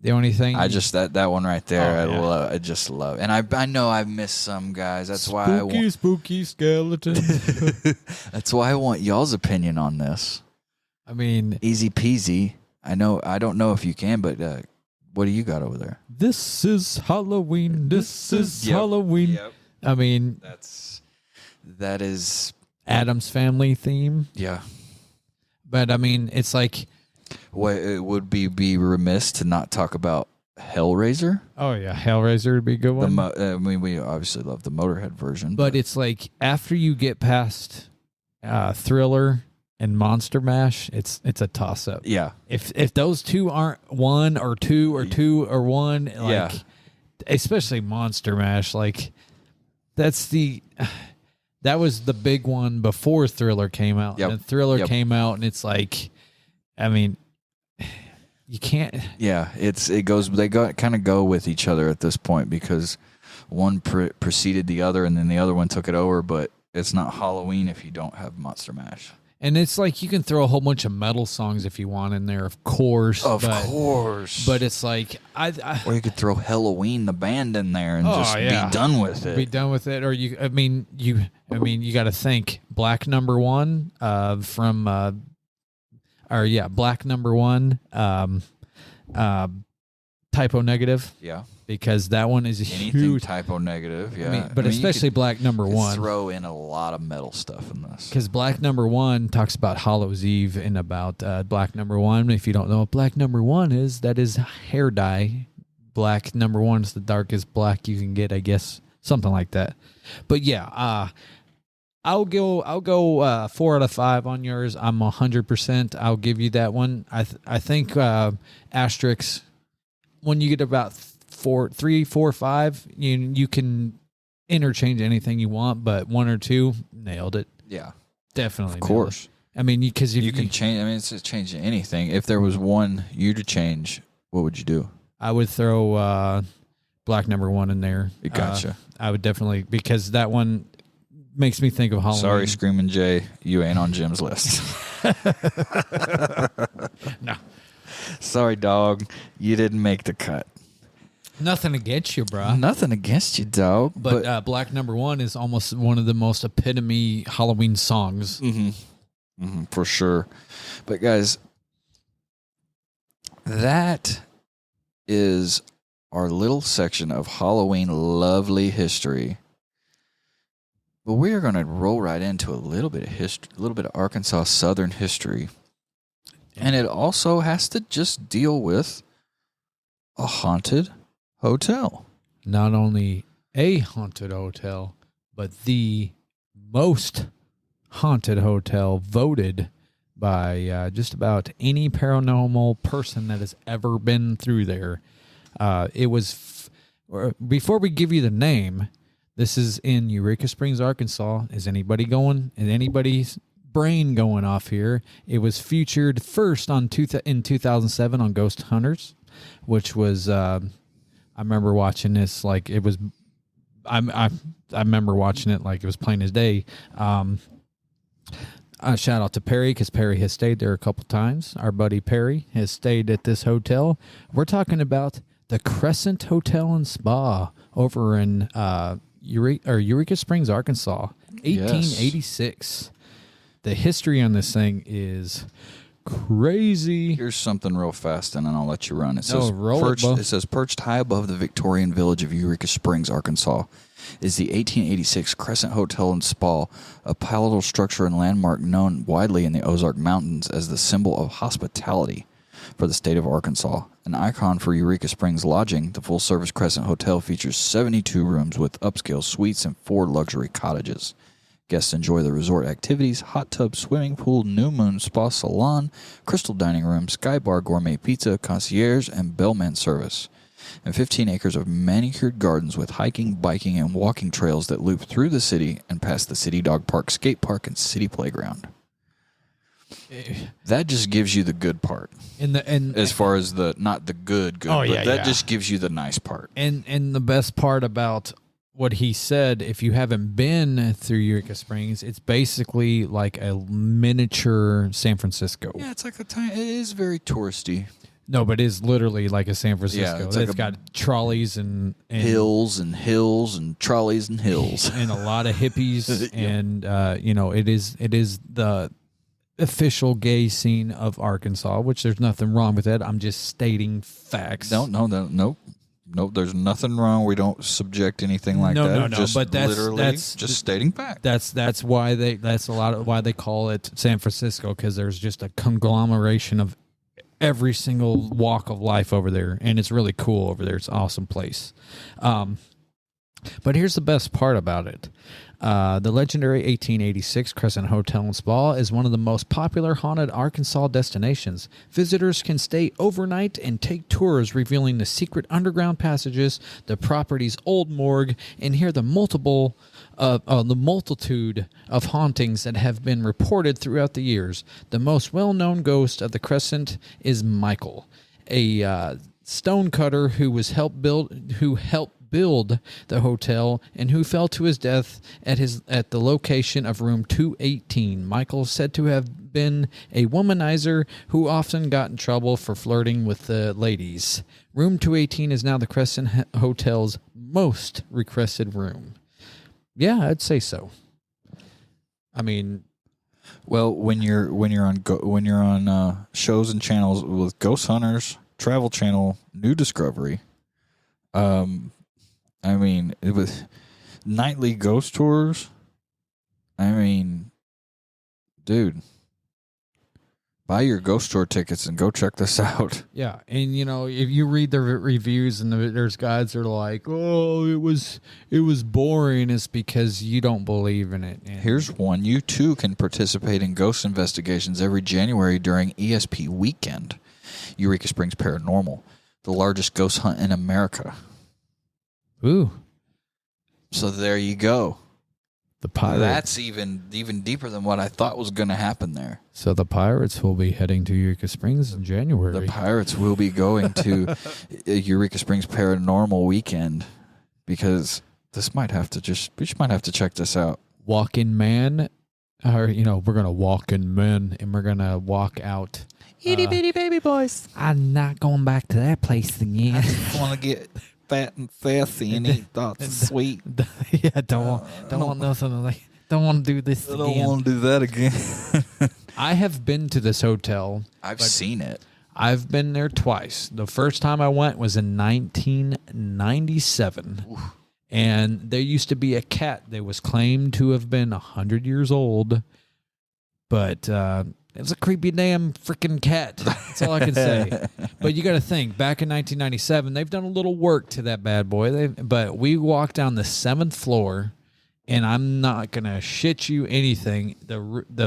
The only thing I just that one right there. Oh, I just love, and I know I missed some guys. That's why I want spooky skeleton. That's why I want y'all's opinion on this. I mean, Easy peasy. I don't know if you can, but what do you got over there? this is Halloween. This is Yep. Halloween. Yep. I mean, that is Addams Family theme. yeah. But I mean, it's like, What it would be remiss to not talk about Hellraiser. oh yeah, Hellraiser would be a good one. I mean, we obviously love the Motorhead version, but it's like after you get past Thriller and Monster Mash, it's a toss up. yeah, If those two aren't 1 or 2 or 2 or 1, like Yeah. especially Monster Mash, like that was the big one before Thriller came out. Yep. And Thriller Yep. came out, and it's like, I mean, you can't. yeah. They kind of go with each other at this point because one preceded the other, and then the other one took it over. But it's not Halloween if you don't have Monster Mash. And it's like you can throw a whole bunch of metal songs if you want in there, of course. Of course. But it's like Or you could throw Halloween the band in there and just yeah. be done with it. Be done with it, or you got to think Black Number One Black Number One Typo Negative, Yeah. because that one is Anything huge. typo negative. Yeah. But especially you Black Number could One, throw in a lot of metal stuff in this. because Black Number One talks about Hallows Eve and about Black Number One. If you don't know what Black Number One is, that is hair dye. Black Number One is the darkest black you can get, I guess, something like that. But yeah, I'll go 4 out of 5 on yours. I'm 100%. I'll give you that one. I think asterisks, when you get about 3, 4, 5, you can interchange anything you want, but 1 or 2, nailed it. Yeah. Definitely. Of course. I mean, because You can change. I mean, it's just changing anything. If there was one you to change, what would you do? I would throw Black Number One in there. Gotcha. I would definitely, because that one makes me think of Halloween. Sorry, Screamin' Jay, you ain't on Jim's list. No. Sorry, dog. You didn't make the cut. Nothing against you, bro. Nothing against you, dog. But Black Number One is almost one of the most epitome Halloween songs. For sure. But guys, that is our little section of Halloween lovely history. But we are going to roll right into a little bit of history, a little bit of Arkansas Southern history. And it also has to just deal with a haunted hotel. Not only a haunted hotel, but the most haunted hotel voted by just about any paranormal person that has ever been through there. It was, before we give you the name, this is in Eureka Springs, Arkansas. Is anybody's brain going off here? It was featured first in 2007 on Ghost Hunters, which was, I remember watching this like it was, I remember watching it like it was plain as day. Shout out to Perry, because Perry has stayed there a couple times. Our buddy Perry has stayed at this hotel. We're talking about the Crescent Hotel and Spa over in Eureka Springs, Arkansas, 1886. Yes. The history on this thing is crazy. Here's something real fast, and then I'll let you run. It says perched high above the Victorian village of Eureka Springs, Arkansas, is the 1886 Crescent Hotel and Spa, a palatial structure and landmark known widely in the Ozark Mountains as the symbol of hospitality for the state of Arkansas. An icon for Eureka Springs lodging, the full-service Crescent Hotel features 72 rooms with upscale suites and 4 luxury cottages. Guests enjoy the resort activities, hot tub, swimming pool, new moon, spa salon, crystal dining room, sky bar, gourmet pizza, concierge, and bellman service. And 15 acres of manicured gardens with hiking, biking, and walking trails that loop through the city and past the city dog park, skate park, and city playground. That just gives you the good part. As far as not the good, just gives you the nice part. And the best part about what he said, if you haven't been through Eureka Springs, it's basically like a miniature San Francisco. Yeah, it's like it is very touristy. No, but it is literally like a San Francisco. Yeah, it's got trolleys and hills and hills and trolleys and hills and a lot of hippies. And it is the official gay scene of Arkansas, which there's nothing wrong with that. I'm just stating facts. Nope, there's nothing wrong. We don't subject anything like that. No. But that's just stating facts. That's why why they call it San Francisco, because there's just a conglomeration of every single walk of life over there, and it's really cool over there. It's an awesome place. But here's the best part about it. The legendary 1886 Crescent Hotel and Spa is one of the most popular haunted Arkansas destinations. Visitors can stay overnight and take tours revealing the secret underground passages, the property's old morgue, and hear the multitude of hauntings that have been reported throughout the years. The most well-known ghost of the Crescent is Michael, a stonecutter who helped build the hotel and who fell to his death at the location of room 218. Michael is said to have been a womanizer who often got in trouble for flirting with the ladies. Room 218 is now the Crescent Hotel's most requested room. Yeah, I'd say so. I mean, well, when you're on shows and channels with Ghost Hunters, Travel Channel, New Discovery, I mean, it was nightly ghost tours. I mean, dude, buy your ghost tour tickets and go check this out. Yeah, and if you read the reviews and there's guys that are like, "Oh, it was boring," it's because you don't believe in it. And here's one: you too can participate in ghost investigations every January during ESP weekend. Eureka Springs Paranormal, the largest ghost hunt in America. Ooh. So there you go. The pirates. That's even deeper than what I thought was going to happen there. So the pirates will be heading to Eureka Springs in January. The pirates will be going to Eureka Springs Paranormal weekend, because we just might have to check this out. Walk-in man, or we're going to walk in men, and we're going to walk out. Itty bitty baby boys. I'm not going back to that place again. I just want to get fat and sassy and eat lots of sweet. Yeah, don't want nothing like. Don't want to do this again. I don't want to do that again. I have been to this hotel. I've seen it. I've been there twice. The first time I went was in 1997. Oof. And there used to be a cat that was claimed to have been 100 years old. But It was a creepy damn freaking cat. That's all I can say. But you got to think, back in 1997, they've done a little work to that bad boy. But we walked down the 7th floor, and I'm not going to shit you anything. The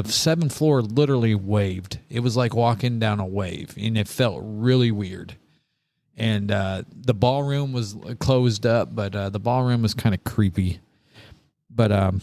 7th floor literally waved. It was like walking down a wave, and it felt really weird. And the ballroom was closed up, but the ballroom was kind of creepy. But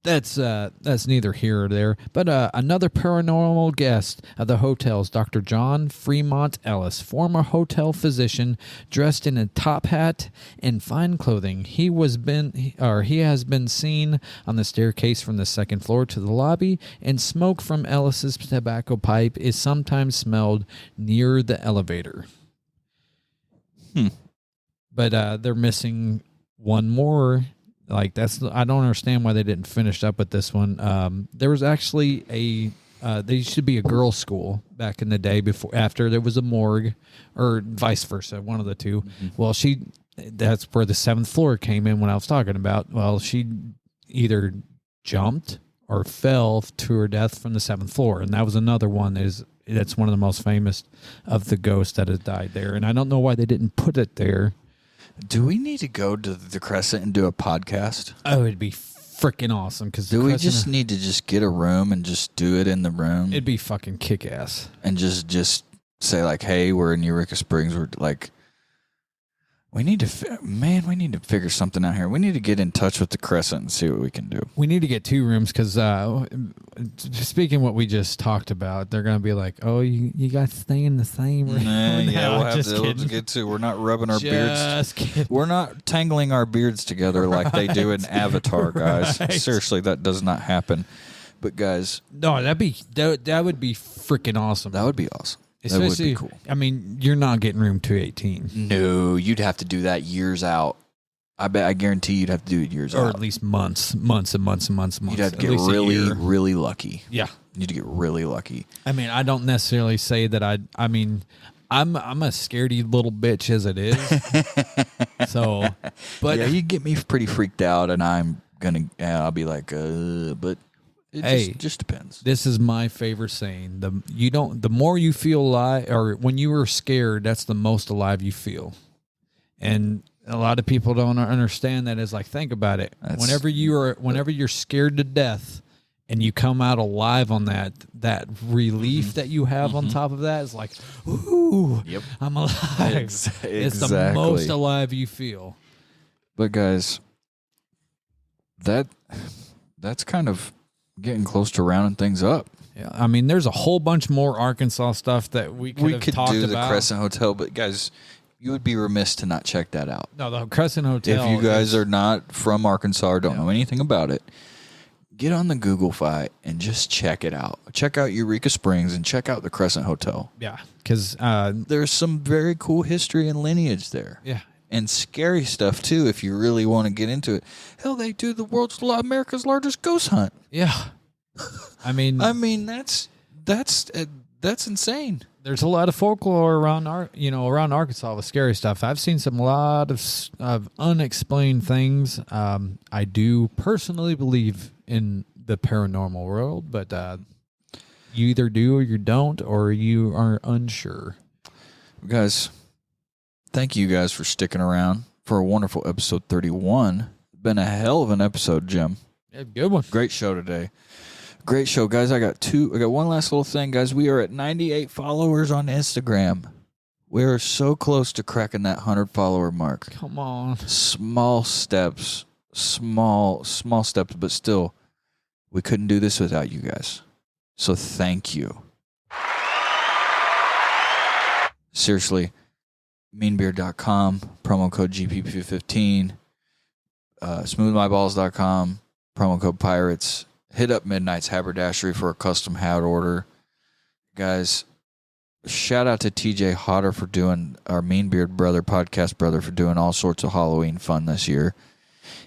that's neither here or there. But another paranormal guest of the hotel is Dr. John Fremont Ellis, former hotel physician, dressed in a top hat and fine clothing. He has been seen on the staircase from the 2nd floor to the lobby, and smoke from Ellis's tobacco pipe is sometimes smelled near the elevator. But they're missing one more. Like, I don't understand why they didn't finish up with this one. There was actually there used to be a girls' school back in the day after there was a morgue, or vice versa, one of the two. Mm-hmm. Well, that's where the 7th floor came in when I was talking about. Well, she either jumped or fell to her death from the 7th floor, and that was another one that's one of the most famous of the ghosts that has died there. And I don't know why they didn't put it there. Do we need to go to the Crescent and do a podcast? Oh, it'd be freaking awesome. Do we just need to just get a room and just do it in the room? It'd be fucking kick-ass. And just say, like, hey, we're in Eureka Springs. We're like, we need to figure something out here. We need to get in touch with the Crescent and see what we can do. We need to get 2 rooms because, speaking of what we just talked about, they're going to be like, oh, you guys stay in the same room. We'll have to get to. We're not rubbing our beards. We're not tangling our beards together like they do in Avatar, guys. Right. Seriously, that does not happen. But, guys. No, that would be freaking awesome. That would be awesome. Especially, that would be cool. I mean, you're not getting room 218. No, you'd have to do that years out. I guarantee you'd have to do it years out. Or at least months and months. You'd have to get really, really lucky. Yeah. You'd get really lucky. I mean, I don't necessarily say that I mean, I'm a scaredy little bitch as it is. So, but yeah, you get me pretty freaked out, and I'll be like, but it just depends. This is my favorite saying: the more you feel alive, or when you are scared, that's the most alive you feel. And a lot of people don't understand that. It's like, think about it. Whenever you're scared to death, and you come out alive on that relief that you have on top of that is like, ooh, yep. I'm alive. Exactly. It's the most alive you feel. But guys, that's kind of getting close to rounding things up. Yeah, I mean, there's a whole bunch more Arkansas stuff that we could do the Crescent Hotel, but guys, you would be remiss to not check that out. No, the Crescent Hotel. If you guys are not from Arkansas or don't know anything about it, get on the Google Fi and just check it out. Check out Eureka Springs and check out the Crescent Hotel. Yeah, because there's some very cool history and lineage there. Yeah. And scary stuff, too, if you really want to get into it. Hell, they do America's largest ghost hunt. Yeah. I mean, that's insane. There's a lot of folklore around Arkansas with scary stuff. I've seen a lot of unexplained things. I do personally believe in the paranormal world, but you either do or you don't, or you are unsure. Guys, thank you guys for sticking around for a wonderful episode 31. Been a hell of an episode, Jim. Yeah, good one. Great show today. Great show, guys. I got one last little thing, guys. We are at 98 followers on Instagram. We are so close to cracking that 100 follower mark. Come on. Small steps, but still, we couldn't do this without you guys. So thank you. Seriously, meanbeard.com, promo code GPP15, smoothmyballs.com, promo code Pirates. Hit up Midnight's Haberdashery for a custom hat order. Guys, shout out to TJ Hodder for doing, our Mean Beard brother, podcast brother, for doing all sorts of Halloween fun this year.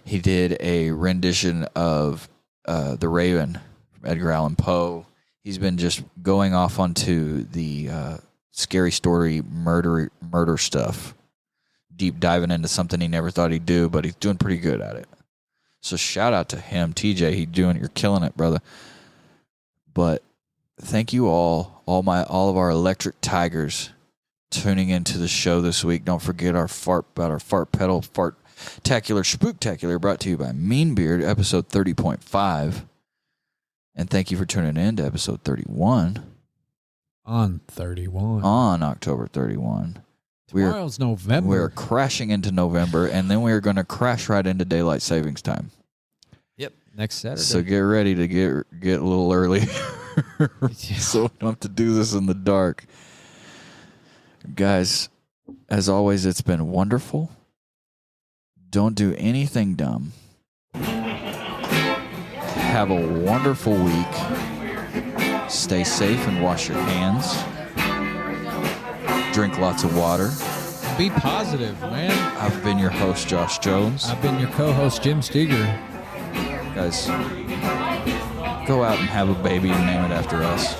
He did a rendition of The Raven from Edgar Allan Poe. He's been just going off onto the scary story murder stuff, deep diving into something he never thought he'd do, but he's doing pretty good at it. So shout out to him, TJ. You're killing it, brother. But thank you all of our electric tigers tuning into the show this week. Don't forget our fart pedal fartacular spooktacular, brought to you by Meanbeard, episode 30.5. And thank you for tuning in to episode 31. On October 31. Tomorrow's November. We're crashing into November, and then we're going to crash right into daylight savings time. Yep, next Saturday. So get ready to get a little early, so we don't have to do this in the dark. Guys, as always, it's been wonderful. Don't do anything dumb. Have a wonderful week. Stay safe and wash your hands. Drink lots of water. Be positive, man. I've been your host, Josh Jones. I've been your co-host, Jim Steger. Guys, go out and have a baby and name it after us.